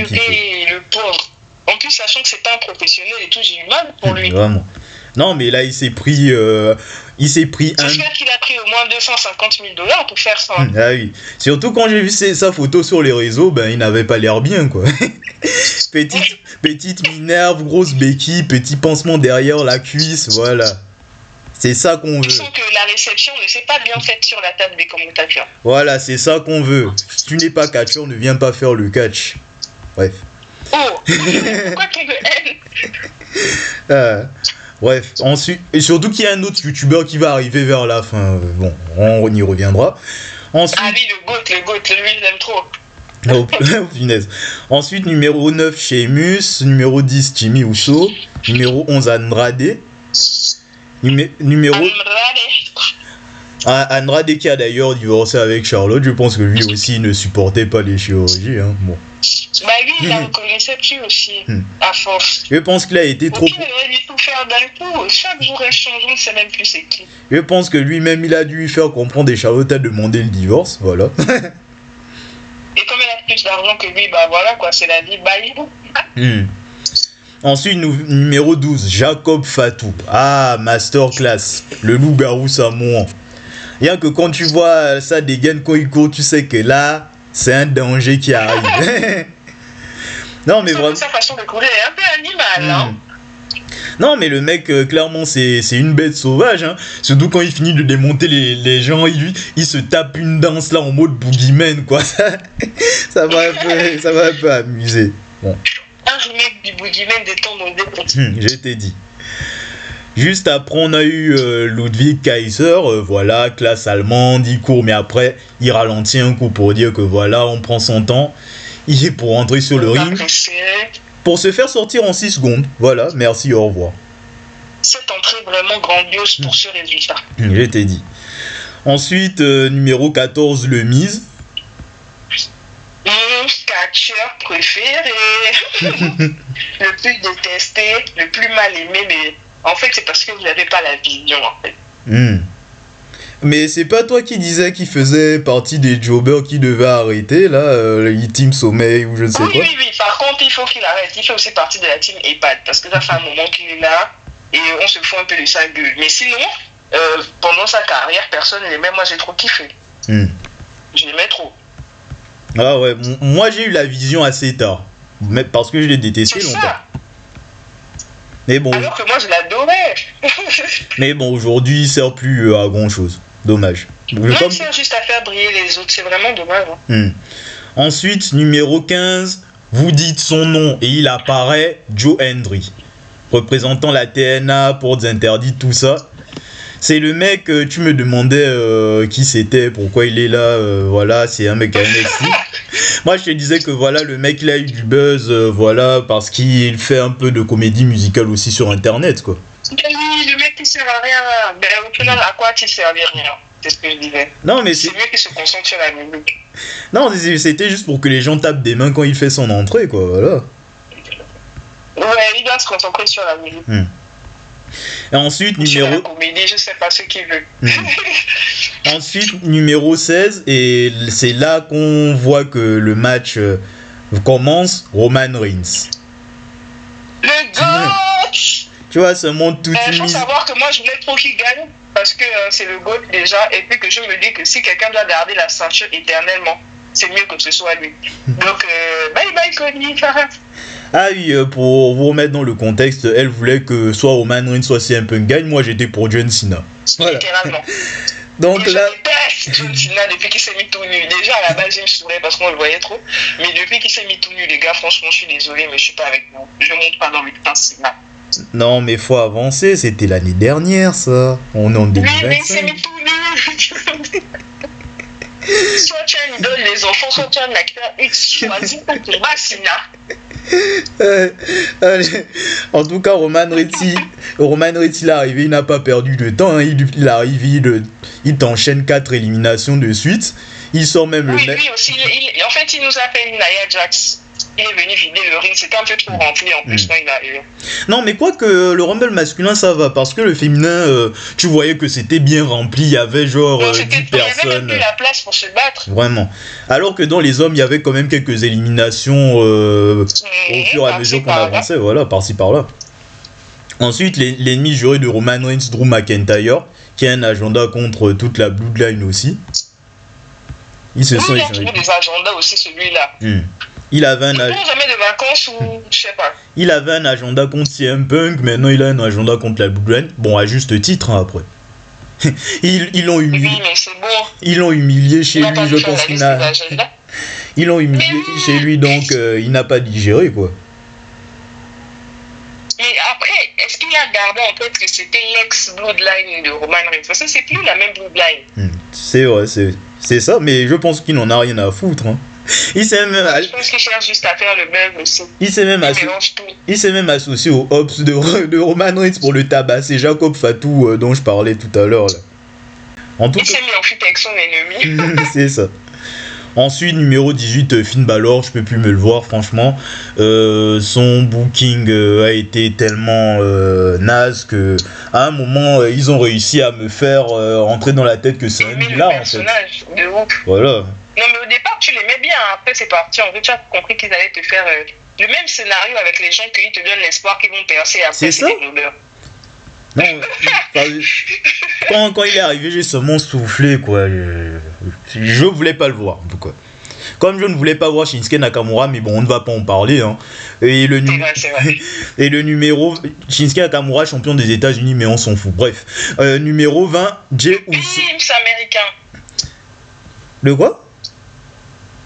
kiffé. Le pauvre. En plus, sachant que c'est pas un professionnel et tout, j'ai eu mal pour lui. Vraiment. Non, mais là, il s'est pris un... J'espère qu'il a pris au moins 250 000 $ pour faire ça. Ah oui. Surtout quand j'ai vu sa photo sur les réseaux, ben, il n'avait pas l'air bien, quoi. Petite minerve, grosse béquille, petit pansement derrière la cuisse, voilà. C'est ça qu'on veut. Je sens que la réception ne s'est pas bien faite sur la table des commentateurs. Voilà, c'est ça qu'on veut. Si tu n'es pas catcheur, ne viens pas faire le catch. Bref. Oh, pourquoi tu me haines? Bref, ensuite, et surtout qu'il y a un autre youtubeur qui va arriver vers la fin. Bon, on y reviendra. Ensuite... Ah oui, le goat, lui, je l'aime trop. Oh, punaise. Ensuite, numéro 9, Sheamus. Numéro 10, Jimmy Uso. Numéro 11, Andrade. Numéro... Andrade qui a d'ailleurs divorcé avec Charlotte. Je pense que lui aussi ne supportait pas les chirurgies. Hein. Bon. Bah lui, il a reconnaissait plus aussi, à force. Je pense qu'il a été trop... Il aurait dû tout faire d'un coup. Chaque jour, elle change, on ne sait même plus c'est qui. Je pense que lui-même, il a dû faire comprendre et Charlotte a demandé le divorce. Voilà. Et comme elle a plus d'argent que lui, bah voilà quoi, c'est la vie, bye. Ensuite, numéro 12, Jacob Fatou. Ah, masterclass. Le loup-garou samoan. Rien que quand tu vois ça dégaine quand il court, tu sais que là, c'est un danger qui arrive. Non, mais vraiment. Sa façon de courir est un peu animal, hein. Non, mais le mec, clairement, c'est une bête sauvage. Hein. Surtout quand il finit de démonter les gens, il se tape une danse là en mode boogeyman, quoi. Ça va un peu amuser. Bon. Un remake du boogeyman des temps modernes. Je t'ai dit. Juste après, on a eu Ludwig Kaiser, voilà, classe allemande, il court, mais après, il ralentit un coup pour dire que voilà, on prend son temps. Il est pour rentrer sur le ring. Pour se faire sortir en 6 secondes. Voilà, merci, au revoir. Cette entrée vraiment grandiose pour ce résultat. Je t'ai dit. Ensuite, numéro 14, le Miz. Mon catcheur préféré. Le plus détesté, le plus mal aimé, mais en fait, c'est parce que vous n'avez pas la vision, en fait. Mais c'est pas toi qui disais qu'il faisait partie des jobbers qui devaient arrêter, là, le team sommeil ou je ne sais quoi. Oui. Par contre, il faut qu'il arrête. Il fait aussi partie de la team EHPAD parce que ça fait un moment qu'il est là et on se fout un peu de sa gueule. Mais sinon, pendant sa carrière, personne ne l'aimait. Moi, j'ai trop kiffé. Je l'aimais trop. Ah ouais, moi j'ai eu la vision assez tard. Mais parce que je l'ai détesté longtemps. Ça. Mais bon. Alors que moi je l'adorais. Mais bon, aujourd'hui il sert plus à grand chose. Dommage. Non, il sert juste à faire briller les autres, c'est vraiment dommage. Ensuite, numéro 15, vous dites son nom et il apparaît, Joe Hendry. Représentant la TNA, portes interdites, tout ça. C'est le mec, tu me demandais qui c'était, pourquoi il est là, voilà, c'est un mec à NXT. Moi, je te disais que voilà, le mec, il a eu du buzz, voilà, parce qu'il fait un peu de comédie musicale aussi sur Internet, quoi. Oui, le mec qui sert à rien. Mais au final, à quoi tu servais rien? C'est ce que je disais. Non, mais c'est mieux qu'il se concentre sur la musique. Non, c'était juste pour que les gens tapent des mains quand il fait son entrée, quoi, voilà. Ouais, il doit se concentrer sur la musique. Et ensuite, numéro... la comédie, je sais pas ce qu'il veut. Ensuite, numéro 16, et c'est là qu'on voit que le match commence, Roman Reigns. Le GOAT. Tu vois, ça montre toute une mise. Il faut savoir que moi, je voulais trop qu'il gagne, parce que c'est le GOAT déjà, et puis que je me dis que si quelqu'un doit garder la ceinture éternellement, c'est mieux que ce soit lui. Donc, bye bye Connie. Ah oui, pour vous remettre dans le contexte, elle voulait que soit Roman Reigns, soit CM Punk gagne. Moi, j'étais pour John Cena. Voilà. Littéralement. Donc là... Je déteste John Cena depuis qu'il s'est mis tout nu. Déjà, à la base, je me saoulais parce qu'on le voyait trop. Mais depuis qu'il s'est mis tout nu, les gars, franchement, je suis désolé, mais je suis pas avec vous. Je monte pas dans le putain Cena. Non, mais faut avancer. C'était l'année dernière, ça. On est en 2025. Oui, mais il s'est mis tout nu. Soit tu as une idole, les enfants, soit tu as un acteur X. Choisis ton combat, Cena. En tout cas, Roman Reigns, il est arrivé, il n'a pas perdu de temps. Hein. Il arrive, il t'enchaîne 4 éliminations de suite. Il sort même le mec. Oui, aussi. En fait, il nous a fait une Nia Jax. Il est venu vider le ring, c'était un peu trop rempli en plus quand il est arrivé. Non, mais quoi que le Rumble masculin ça va, parce que le féminin, tu voyais que c'était bien rempli, il y avait genre 10 personnes. Il y avait même plus la place pour se battre. Vraiment. Alors que dans les hommes, il y avait quand même quelques éliminations au fur et à mesure qu'on avançait, voilà, par-ci par-là. Ensuite, l'ennemi juré de Roman Reigns, Drew McIntyre, qui a un agenda contre toute la Bloodline aussi. Ils se sont échangés. Il a des agendas aussi, celui-là. Il avait un agenda. Jamais de vacances ou je sais pas. Il avait un agenda contre CM Punk, maintenant il a un agenda contre la Bloodline. Bon, à juste titre, hein, après. Ils l'ont humilié. Oui, mais c'est bon. Ils l'ont humilié chez lui, je pense qu'il n'a. Ils l'ont humilié chez lui, donc il n'a pas digéré, quoi. Mais après, est-ce qu'il a gardé en tête que c'était l'ex-Bloodline de Roman Reigns? Parce que c'est plus la même Bloodline. C'est vrai, c'est ça, mais je pense qu'il n'en a rien à foutre. Hein. Je pense qu'il cherche juste à faire le buzz aussi. Il s'est même associé aux Hobbs de Roman Reigns pour le tabasser. Jacob Fatou, dont je parlais tout à l'heure. Il s'est mis en fuite avec son ennemi. C'est ça. Ensuite, numéro 18, Finn Balor, je peux plus me le voir, franchement. Son booking a été tellement naze que à un moment, ils ont réussi à me faire entrer dans la tête que c'est un milliard, en fait. De ouf. Voilà. Non, mais au départ, tu l'aimais bien. Après, c'est parti. En fait, tu as compris qu'ils allaient te faire le même scénario avec les gens qui te donnent l'espoir qu'ils vont percer après. C'est ça. Non, quand il est arrivé, j'ai seulement soufflé, quoi. Je voulais pas le voir, en tout cas. Comme je ne voulais pas voir Shinsuke Nakamura, mais bon, on ne va pas en parler. Hein. Et le numéro Shinsuke Nakamura, champion des États-Unis, mais on s'en fout. Bref, numéro 20, Jey Uso. Pimps américain. Le quoi?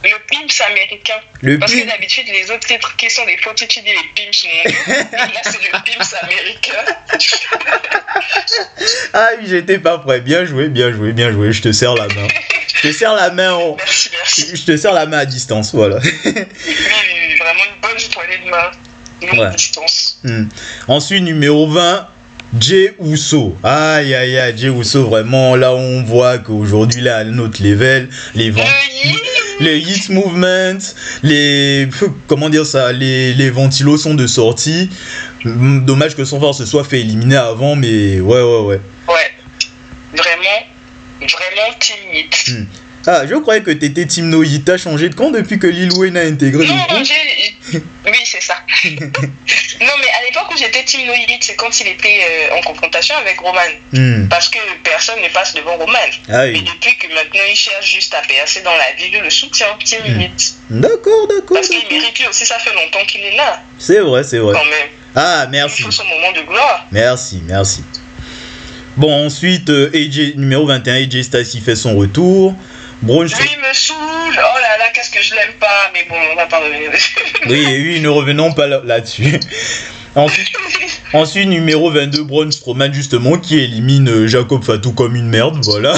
Le Pimps américain. Parce que d'habitude, les autres titres qui sont des faux titres, tu dis les Pimps mondiaux. Et là, c'est le Pimps américain. Ah oui, j'étais pas prêt. Bien joué. Je te serre la main. Merci. Je te serre la main à distance, voilà. Oui, vraiment une bonne poignée de main. À distance. Ensuite, numéro 20. Jey Uso. Aïe, Jey Uso, vraiment, là on voit qu'aujourd'hui, là, à notre level, les hit movements, comment dire ça, les ventilos sont de sortie. Dommage que son frère se soit fait éliminer avant, mais ouais. Ouais, vraiment team hit. Ah, je croyais que t'étais Team No Hit. T'as changé de camp depuis que Lil Wayne a intégré le groupe? Oui, c'est ça. Non, mais à l'époque où j'étais Team No Hit, c'est quand il était en confrontation avec Roman. Parce que personne ne passe devant Roman. Mais depuis que maintenant il cherche juste à percer dans la vie, je le soutiens, Team Hit. D'accord. Parce qu'il mérite lui aussi, ça fait longtemps qu'il est là. C'est vrai. Quand même. Ah, merci. Il faut son moment de gloire. Merci. Bon, ensuite, numéro 21, AJ Styles fait son retour. Lui me saoule, oh là là, qu'est-ce que je l'aime pas, mais bon, on va pas revenir dessus. Oui, ne revenons pas là-dessus. Ensuite, numéro 22, Braun Strowman, justement, qui élimine Jacob Fatou comme une merde, voilà.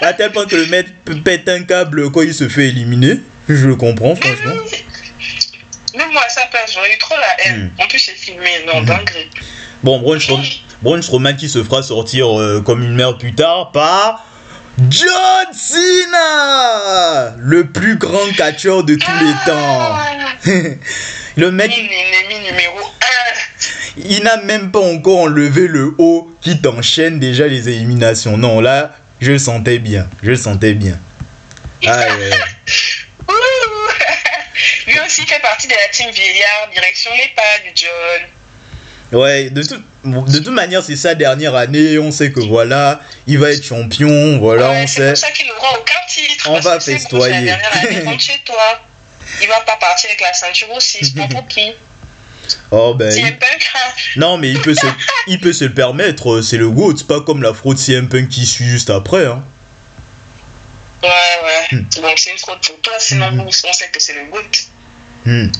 À tel point que le mec pète un câble quand il se fait éliminer. Je le comprends, franchement. Même moi, à sa place, j'aurais eu trop la haine. En plus, c'est filmé, non, dinguerie. Bon, Braun Strowman qui se fera sortir comme une merde plus tard par John Cena, le plus grand catcheur de tous les temps. Le mec, ennemi numéro 1. Il n'a même pas encore enlevé le haut qui t'enchaîne déjà les éliminations. Non, là, je le sentais bien. Lui aussi fait partie de la team vieillard, direction l'EHPAD, John. Ouais, de toute manière, c'est sa dernière année. On sait que voilà, il va être champion. Voilà, on sait. C'est pour ça qu'il n'aura aucun titre. On va festoyer. C'est la dernière année, rentre chez toi. Il va pas partir avec la ceinture aussi. C'est pas pour qui. Oh ben. CM Punk. Non, mais il peut se le permettre. C'est le GOAT. C'est pas comme la fraude CM Punk qui suit juste après. Hein. Ouais. Donc c'est une fraude pour toi. Sinon, on sait que c'est le GOAT.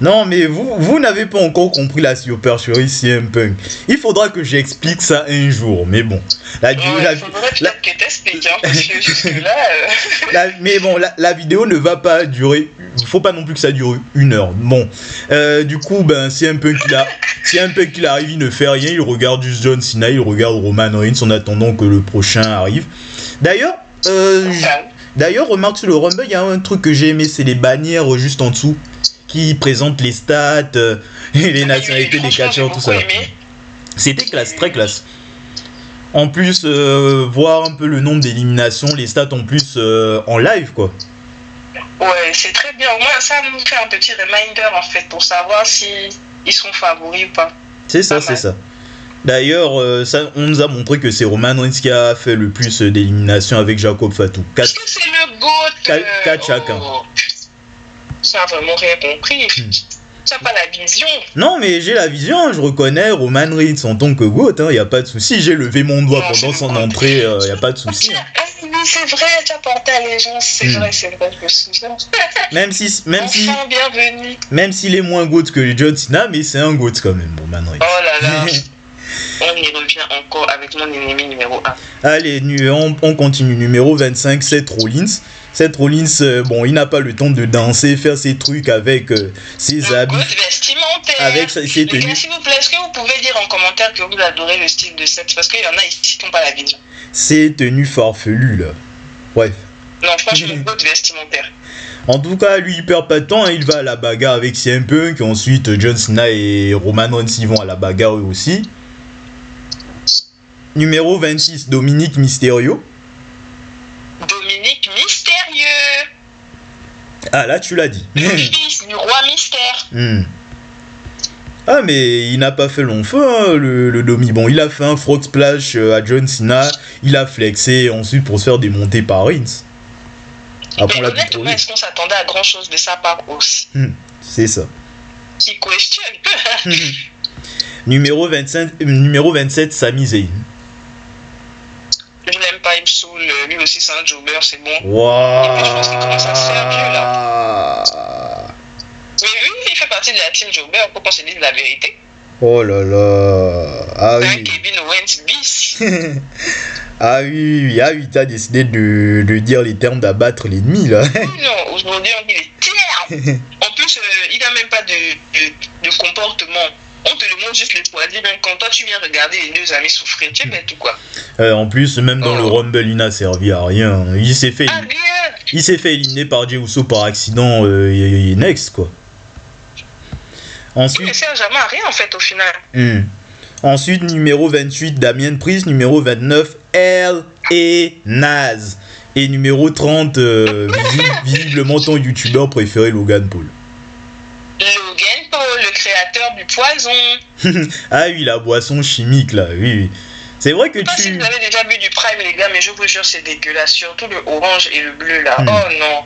Non, mais vous n'avez pas encore compris la supercherie CM Punk. Il faudra que j'explique ça un jour, mais bon. Il faudrait peut-être que t'expliques, hein, parce que jusque-là... Mais bon, la vidéo ne va pas durer... Faut pas non plus que ça dure 1 heure. Bon, du coup, ben, CM Punk, il arrive, il ne fait rien. Il regarde juste John Cena, il regarde Roman Reigns en attendant que le prochain arrive. D'ailleurs, remarque sur le Rumble, il y a un truc que j'ai aimé, c'est les bannières juste en dessous qui présentent les stats et les nationalités des catcheurs, tout ça. C'était classe, très classe. En plus, voir un peu le nombre d'éliminations, les stats en plus en live, quoi. Ouais, c'est très bien. Moi, ça nous fait un petit reminder, en fait, pour savoir si ils sont favoris ou pas. C'est ça, c'est ça. D'ailleurs, on nous a montré que c'est Roman Reigns qui a fait le plus d'éliminations avec Jacob Fatu. Parce que c'est le GOAT. 4 chacun. Ça a vraiment rien compris. Tu n'as pas la vision. Non, mais j'ai la vision. Je reconnais Roman Reigns en tant que GOAT. Il n'y a pas de souci. J'ai levé mon doigt pendant son entrée. Il n'y a pas de souci. Oui, c'est vrai. Tu as porté allégeance. C'est vrai, je me souviens. Enfin, bienvenue. Même s'il est moins GOAT que John Cena, mais c'est un GOAT quand même, Roman Reigns. Oh là là. On y revient encore avec mon ennemi numéro 1. Allez, on continue. Numéro 25, Seth Rollins. Seth Rollins, bon, il n'a pas le temps de danser, faire ses trucs avec ses habits. Vestimentaire. Avec ses tenues. S'il vous plaît, est-ce que vous pouvez dire en commentaire que vous adorez le style de Seth? Parce qu'il y en a ici qui n'ont pas la vision. Ses tenues farfelues, là. Bref. Non, franchement, le vestimentaire. En tout cas, lui, il perd pas de temps. Hein, il va à la bagarre avec CM Punk. Ensuite, John Cena et Roman Reigns y vont à la bagarre eux aussi. Numéro 26, Dominique Mysterio. Dominique Mystérieux. Ah, là, tu l'as dit. Le fils du roi mystère. Ah, mais il n'a pas fait long feu, hein, le Domi. Bon, il a fait un frog splash à John Cena. Il a flexé ensuite pour se faire démonter par Reigns. Après, mais honnêtement, est-ce qu'on s'attendait à grand chose de sa part aussi? C'est ça. Qui questionne. Numéro 27, Sami Zayn. Je l'aime pas, il me saoule. Lui aussi, c'est un jobber, c'est bon. Wow. Et puis, je pense qu'il commence à se faire vieux, là. Mais oui, il fait partie de la team jobber, pour qu'on se dise la vérité. Oh là là. Ah c'est oui. un Kevin Owens bis. Ah oui, t'as décidé de dire les termes d'abattre l'ennemi, là. Non, aujourd'hui, on dit les termes. En plus, il n'a même pas de comportement. On te demande juste les poignets, même quand toi tu viens regarder les deux amis souffrir, tu es bête ou quoi? En plus, même dans le Rumble, il n'a servi à rien. Il s'est fait éliminer par Jey Uso par accident next, quoi. Ensuite, il ne sert jamais à rien en fait au final. Ensuite, numéro 28, Damien Priest. Numéro 29, L.A. Naz. Et numéro 30, visiblement ton youtubeur préféré, Logan Paul. Logan Paul, le créateur du poison. Ah oui, la boisson chimique là, oui. C'est vrai que je sais pas si vous avez déjà bu du Prime les gars, mais je vous jure c'est dégueulasse, surtout le orange et le bleu là. Oh non.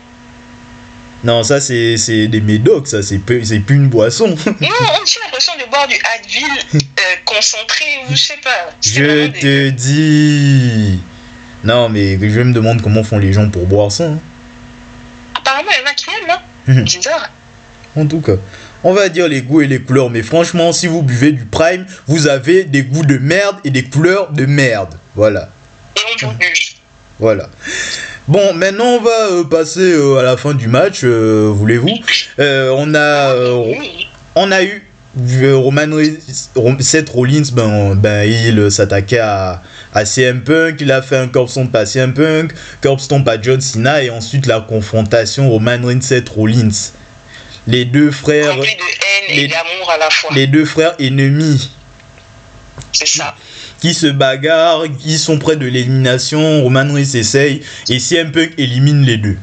Non, ça c'est des médocs, ça c'est plus une boisson. Non, on a l'impression de boire du Advil concentré ou je sais pas. Je te dis. Non mais je me demande comment font les gens pour boire ça. Hein. Apparemment il y en a qui aiment, hein. Bizarre. En tout cas, on va dire les goûts et les couleurs, mais franchement, si vous buvez du Prime, vous avez des goûts de merde et des couleurs de merde. Voilà. Et on vous juge. Voilà. Bon, maintenant on va passer à la fin du match, voulez-vous. On a eu Seth Rollins, il s'attaquait à CM Punk, il a fait un curb stomp à CM Punk, curb stomp à John Cena et ensuite la confrontation Roman Reigns Seth Rollins. Les deux frères. Remplis de haine et d'amour à la fois. Les deux frères ennemis. C'est ça. Qui se bagarrent, qui sont près de l'élimination. Roman Reigns essaye et CM Punk élimine les deux.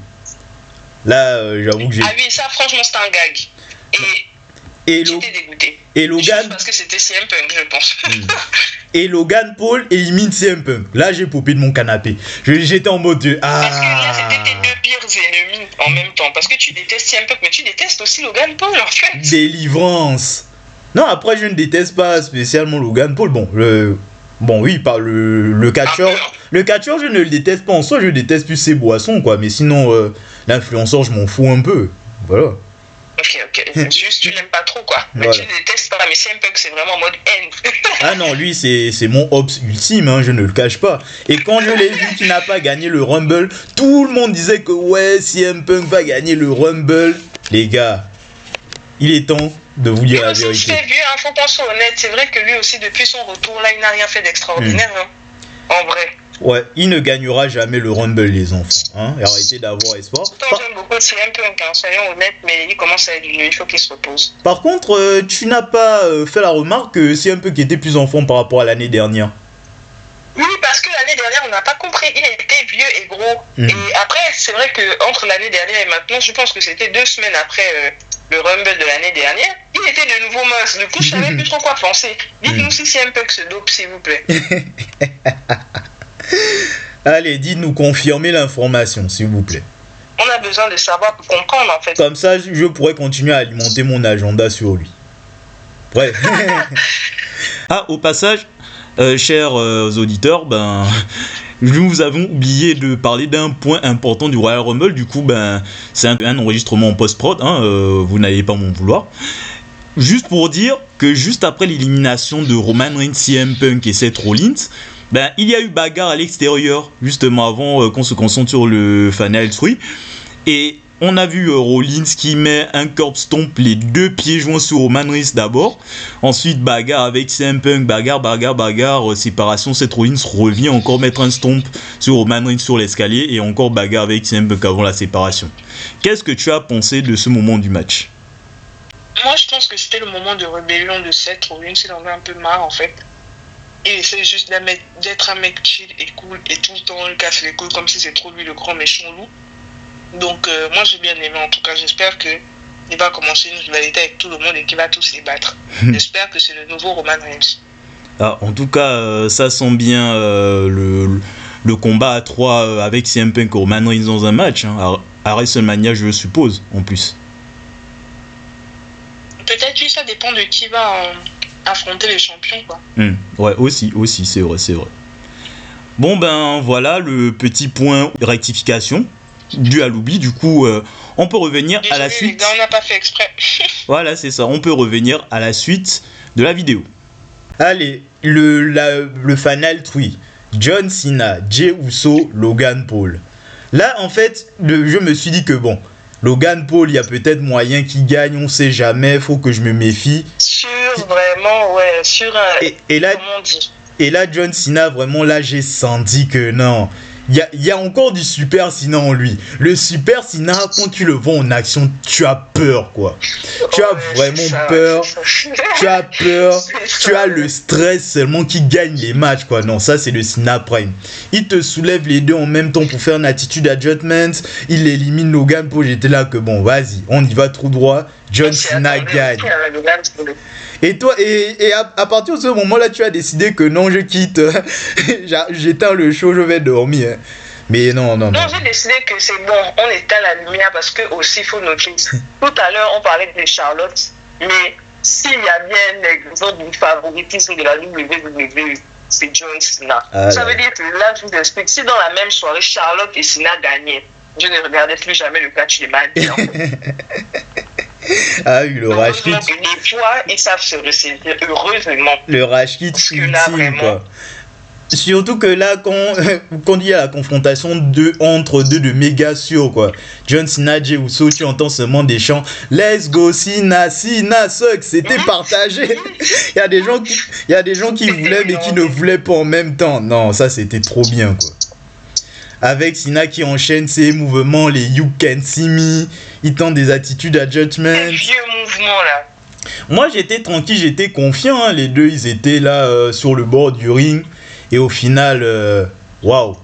Là, j'avoue que j'ai. Ah oui, ça, franchement, c'est un gag. Et j'étais dégoûté. Et Logan. Parce que c'était CM Punk, je pense. Et Logan Paul élimine CM Punk. Là, j'ai popé de mon canapé. J'étais en mode. Parce que là, c'était tes deux pires ennemis en même temps. Parce que tu détestes CM Punk, mais tu détestes aussi Logan Paul, en fait. Délivrance. Non, après, je ne déteste pas spécialement Logan Paul. Bon, oui, par le catcheur. Le catcheur, je ne le déteste pas en soi. Je déteste plus ses boissons, quoi. Mais sinon, l'influenceur, je m'en fous un peu. Voilà. Ok. Juste, tu l'aimes pas trop, quoi. Mais voilà. Tu le détestes pas. Mais CM Punk, c'est vraiment en mode haine. Ah non, lui, c'est mon ops ultime, hein, je ne le cache pas. Et quand je l'ai vu qu'il n'a pas gagné le Rumble, tout le monde disait que ouais, CM Punk va gagner le Rumble. Les gars, il est temps de vous dire la vérité. Je t'ai vu, hein, faut qu'on soit honnête. C'est vrai que lui aussi, depuis son retour, là, il n'a rien fait d'extraordinaire. Hein, en vrai. Ouais, il ne gagnera jamais le Rumble, les enfants. Hein, et arrêtez d'avoir espoir. J'aime beaucoup CM Punk, hein, soyons honnêtes, mais il commence à être vieux, il faut qu'il se repose. Par contre, tu n'as pas fait la remarque que CM Punk était plus enfant par rapport à l'année dernière. Oui, parce que l'année dernière, on n'a pas compris. Il était vieux et gros. Et après, c'est vrai qu'entre l'année dernière et maintenant, je pense que c'était 2 semaines après le Rumble de l'année dernière, il il était de nouveau mince. Du coup, je savais plus trop quoi penser. Dites-nous si CM Punk se dope, s'il vous plaît. Allez, dites-nous, confirmez l'information, s'il vous plaît. On a besoin de savoir pour comprendre, en fait. Comme ça, je pourrais continuer à alimenter mon agenda sur lui. Bref. Ah, au passage, chers auditeurs, nous avons oublié de parler d'un point important du Royal Rumble. Du coup, c'est un enregistrement en post-prod, hein, vous n'allez pas m'en vouloir. Juste pour dire que juste après l'élimination de Roman Reigns, CM Punk et Seth Rollins, il y a eu bagarre à l'extérieur, justement avant qu'on se concentre sur le Final 3. Et on a vu Rollins qui met un curb stomp, les deux pieds joints sur Roman Reigns d'abord. Ensuite, bagarre avec CM Punk, bagarre, séparation. Seth Rollins revient encore mettre un stomp sur Roman Reigns sur l'escalier et encore bagarre avec CM Punk avant la séparation. Qu'est-ce que tu as pensé de ce moment du match? Moi, je pense que c'était le moment de rébellion de Seth Rollins. Il en avait un peu marre, en fait. Il essaie juste d'être un mec chill et cool et tout le temps il casse les couilles comme si c'est trop lui le grand méchant loup. Donc moi j'ai bien aimé, en tout cas j'espère qu'il va commencer une rivalité avec tout le monde et qu'il va tous les battre. J'espère que c'est le nouveau Roman Reigns. Ah, en tout cas ça sent bien le combat à 3 avec CM Punk et Roman Reigns dans un match, hein, à WrestleMania je suppose en plus. Peut-être oui, ça dépend de qui va affronter les champions, quoi. Ouais, aussi, c'est vrai. Bon, voilà le petit point rectification dû à l'oubli. Du coup, on peut revenir à la suite. Les gars, on n'a pas fait exprès. Voilà, c'est ça. On peut revenir à la suite de la vidéo. Allez, le Final 3. John Cena, Jey Uso, Logan Paul. Là, en fait, je me suis dit que bon, Logan Paul, il y a peut-être moyen qu'il gagne, on sait jamais, faut que je me méfie. Vraiment, ouais, et là, John Cena, vraiment, là, j'ai senti que non. Il y a encore du Super Cena en lui. Le Super Cena, quand tu le vois en action, tu as peur, quoi. Tu as vraiment peur. Tu as peur. Tu as le stress seulement qui gagne les matchs, quoi. Non, ça, c'est le Cena Prime. Il te soulève les deux en même temps pour faire une attitude adjustment. Il élimine Logan Paul. J'étais là que bon, vas-y, on y va tout droit. John Cena gagne. Et toi, et à partir de ce moment-là, tu as décidé que non, je quitte. J'éteins le show, je vais dormir. Mais non. Non, j'ai décidé que c'est bon, on éteint la lumière parce que aussi, il faut noter. Tout à l'heure, on parlait de Charlotte, mais s'il y a bien un exemple du favoritisme de la WWE, c'est John Cena. Ça veut dire que là, je vous explique, si dans la même soirée, Charlotte et Cena gagnaient, je ne regardais plus jamais le catch des Madiens. Ah oui, le Rage Kit. Des fois, ils savent se ressaisir, heureusement. Le Rage Kit ultime, quoi. Surtout que là, quand il y a la confrontation entre deux de méga sûrs, quoi. John Cena, Jey Uso, tu entends seulement des chants Let's go Cena, Cena sucks. C'était partagé. Il y a des gens qui voulaient mais qui ne voulaient pas en même temps. Non, ça c'était trop bien, quoi. Avec Cena qui enchaîne ses mouvements, les You Can See Me, il tente des attitudes à Judgment. Les vieux mouvements là. Moi j'étais tranquille, j'étais confiant, hein. Les deux ils étaient là sur le bord du ring. Et au final, waouh.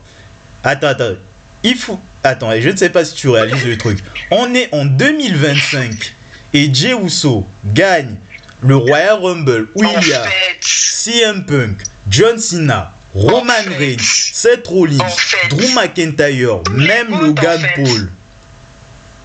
Attends, Attends, je ne sais pas si tu réalises le truc. On est en 2025 et Jey Uso gagne le Royal Rumble où il y a CM Punk, John Cena, Roman Reigns, Seth Rollins, Drew McIntyre, même Logan Paul.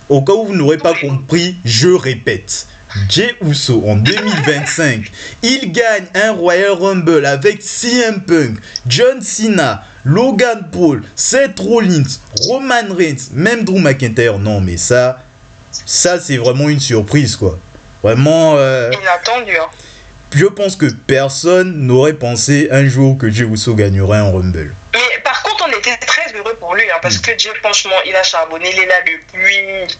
Au cas où vous n'aurez pas compris, je répète. Jey Uso en 2025, il gagne un Royal Rumble avec CM Punk, John Cena, Logan Paul, Seth Rollins, Roman Reigns, même Drew McIntyre. Non mais ça c'est vraiment une surprise, quoi. Vraiment. Inattendu. Hein. Je pense que personne n'aurait pensé un jour que Jey Uso gagnerait un Rumble. Mais par contre, on était très heureux pour lui, hein, parce que Jey, franchement, il a charbonné, il est là depuis.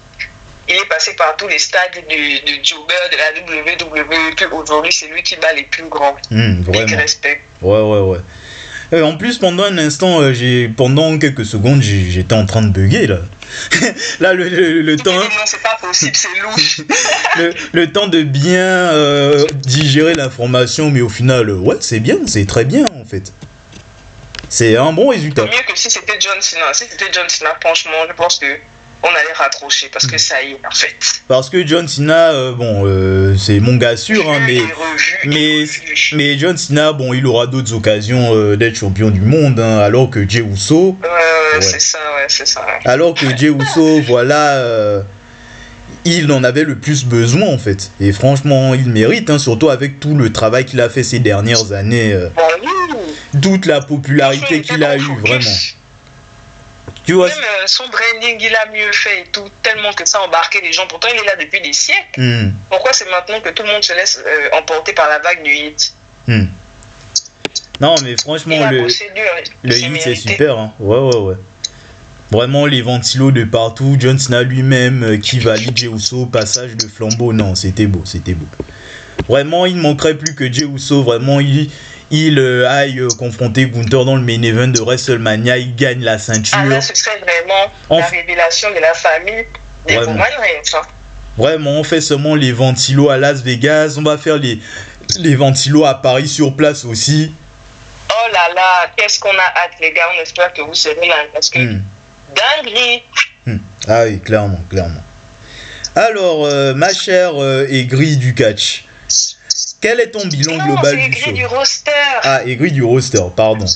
Il est passé par tous les stades de jobber de la WWE, puis aujourd'hui, c'est lui qui bat les plus grands. Vraiment. Qui respecte. Ouais. En plus, pendant un instant, pendant quelques secondes, j'étais en train de bugger, là. Là, le temps... Non, c'est pas possible, c'est louche. le temps de bien digérer l'information, mais au final, ouais, c'est bien, c'est très bien, en fait. C'est un bon résultat. Mieux que si c'était John Cena. Si c'était John Cena, franchement, je pense que on allait raccrocher parce que ça y est, en fait. Parce que John Cena, c'est mon gars sûr, hein, mais John Cena, bon, il aura d'autres occasions d'être champion du monde, hein, alors que Jey Uso... c'est ça. Alors que Jey Uso, voilà... il en avait le plus besoin en fait, et franchement il mérite, hein, surtout avec tout le travail qu'il a fait ces dernières années, toute la popularité qu'il a eu, vraiment. Tu vois, même son branding il a mieux fait et tout, tellement que ça a embarqué les gens. Pourtant il est là depuis des siècles. Pourquoi c'est maintenant que tout le monde se laisse emporter par la vague du hit? Non mais franchement le hit c'est super, hein. Ouais. Vraiment, les ventilos de partout, John Cena lui-même qui valide Jey Uso, passage de flambeau, non, c'était beau. Vraiment, il ne manquerait plus que Jey Uso, vraiment, il aille confronter Gunther dans le main event de WrestleMania, il gagne la ceinture. Ah là, ce serait vraiment la révélation de la famille des Roman Reigns. Vraiment, on fait seulement les ventilos à Las Vegas, on va faire les ventilos à Paris sur place aussi. Oh là là, qu'est-ce qu'on a hâte les gars, on espère que vous serez là, parce que... dinguerie. Ah oui, clairement. Alors, ma chère aigrie du catch, quel est ton bilan global du show? Du roster. Ah, aigrie du roster, pardon,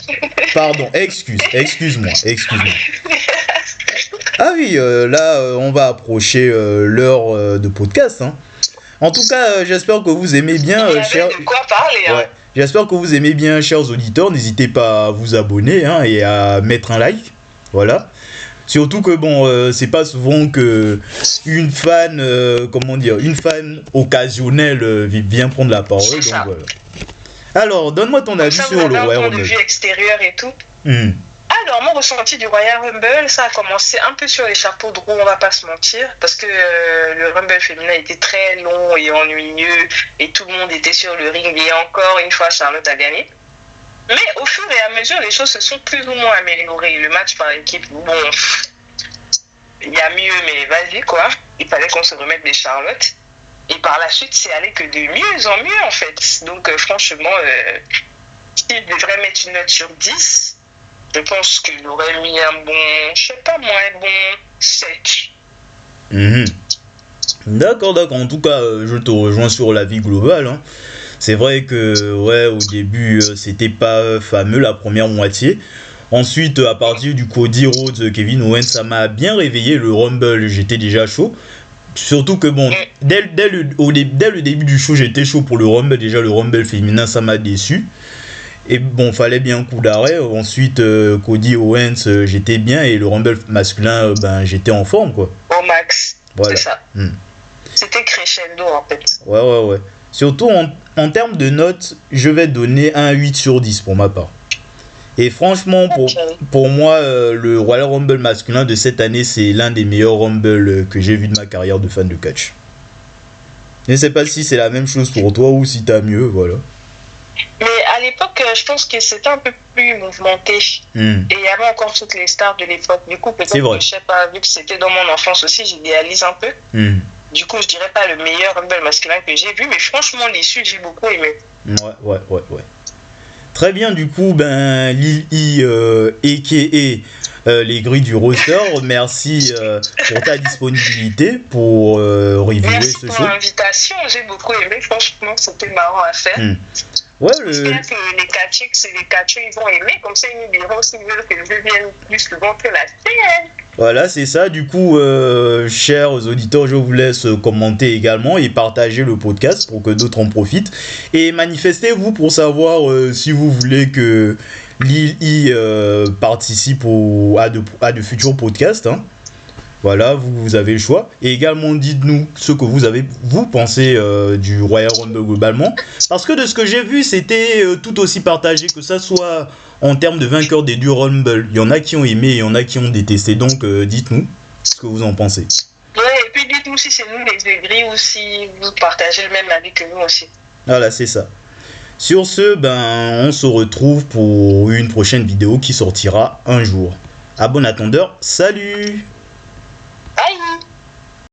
excuse-moi. Ah oui, là, on va approcher l'heure de podcast, hein. En tout cas, j'espère que vous aimez bien, chers... de quoi parler, hein. Ouais. J'espère que vous aimez bien, chers auditeurs. N'hésitez pas à vous abonner, hein, et à mettre un like. Voilà. Surtout que bon, c'est pas souvent que une fan occasionnelle vient prendre la parole. Donc voilà. Alors, donne-moi ton avis sur le Royal Rumble. De vue extérieur et tout. Alors, mon ressenti du Royal Rumble, ça a commencé un peu sur les chapeaux de roue, on va pas se mentir, parce que le Rumble féminin était très long et ennuyeux, et tout le monde était sur le ring, et encore une fois, Charlotte a gagné. Mais au fur et à mesure, les choses se sont plus ou moins améliorées. Le match par équipe, bon, il y a mieux, mais vas-y quoi. Il fallait qu'on se remette des Charlotte. Et par la suite, c'est allé que de mieux en mieux en fait. Donc franchement, si je devrais mettre une note sur 10, je pense que j'aurais mis un bon, je sais pas moi, un bon 7. D'accord. En tout cas, je te rejoins sur la vie globale, hein. C'est vrai que au début c'était pas fameux la première moitié. Ensuite, à partir du Cody Rhodes, Kevin Owens, ça m'a bien réveillé. Le Rumble, j'étais déjà chaud. Surtout que bon, dès le début du show, j'étais chaud pour le Rumble. Déjà le Rumble féminin, ça m'a déçu. Et bon, fallait bien un coup d'arrêt. Ensuite, Cody Owens, j'étais bien, et le Rumble masculin, j'étais en forme quoi. Au max. Voilà. C'est ça. C'était crescendo en fait. Ouais. Surtout en termes de notes, je vais donner un 8 sur 10 pour ma part. Et franchement, pour moi, le Royal Rumble masculin de cette année, c'est l'un des meilleurs Rumble que j'ai vu de ma carrière de fan de catch. Je ne sais pas si c'est la même chose pour toi ou si t'as mieux, voilà. Mais à l'époque, je pense que c'était un peu plus mouvementé. Et il y avait encore toutes les stars de l'époque. Du coup, peut-être que je sais pas, vu que c'était dans mon enfance aussi, j'idéalise un peu. Du coup, je dirais pas le meilleur Rumble masculin que j'ai vu, mais franchement, l'issue, j'ai beaucoup aimé. Ouais. Très bien, du coup, Lil E, a.k.a. les grilles du roster, merci pour ta disponibilité pour reviewer ce show. Merci pour l'invitation, j'ai beaucoup aimé, franchement, c'était marrant à faire. J'espère que les catcheurs, ils vont aimer, comme ça ils nous diront s'ils veulent que le jeu vienne plus souvent que la scène. Voilà, c'est ça. Du coup, chers auditeurs, je vous laisse commenter également et partager le podcast pour que d'autres en profitent. Et manifestez-vous pour savoir si vous voulez que Lil E participe à de futurs podcasts, hein. Voilà, vous avez le choix. Et également, dites-nous ce que vous pensez du Royal Rumble globalement. Parce que de ce que j'ai vu, c'était tout aussi partagé, que ça soit en termes de vainqueurs des deux Rumble. Il y en a qui ont aimé et il y en a qui ont détesté. Donc, dites-nous ce que vous en pensez. Ouais, et puis dites-nous si c'est nous les aigris ou si vous partagez le même avis que nous aussi. Voilà, c'est ça. Sur ce, on se retrouve pour une prochaine vidéo qui sortira un jour. À bon attendeur, salut!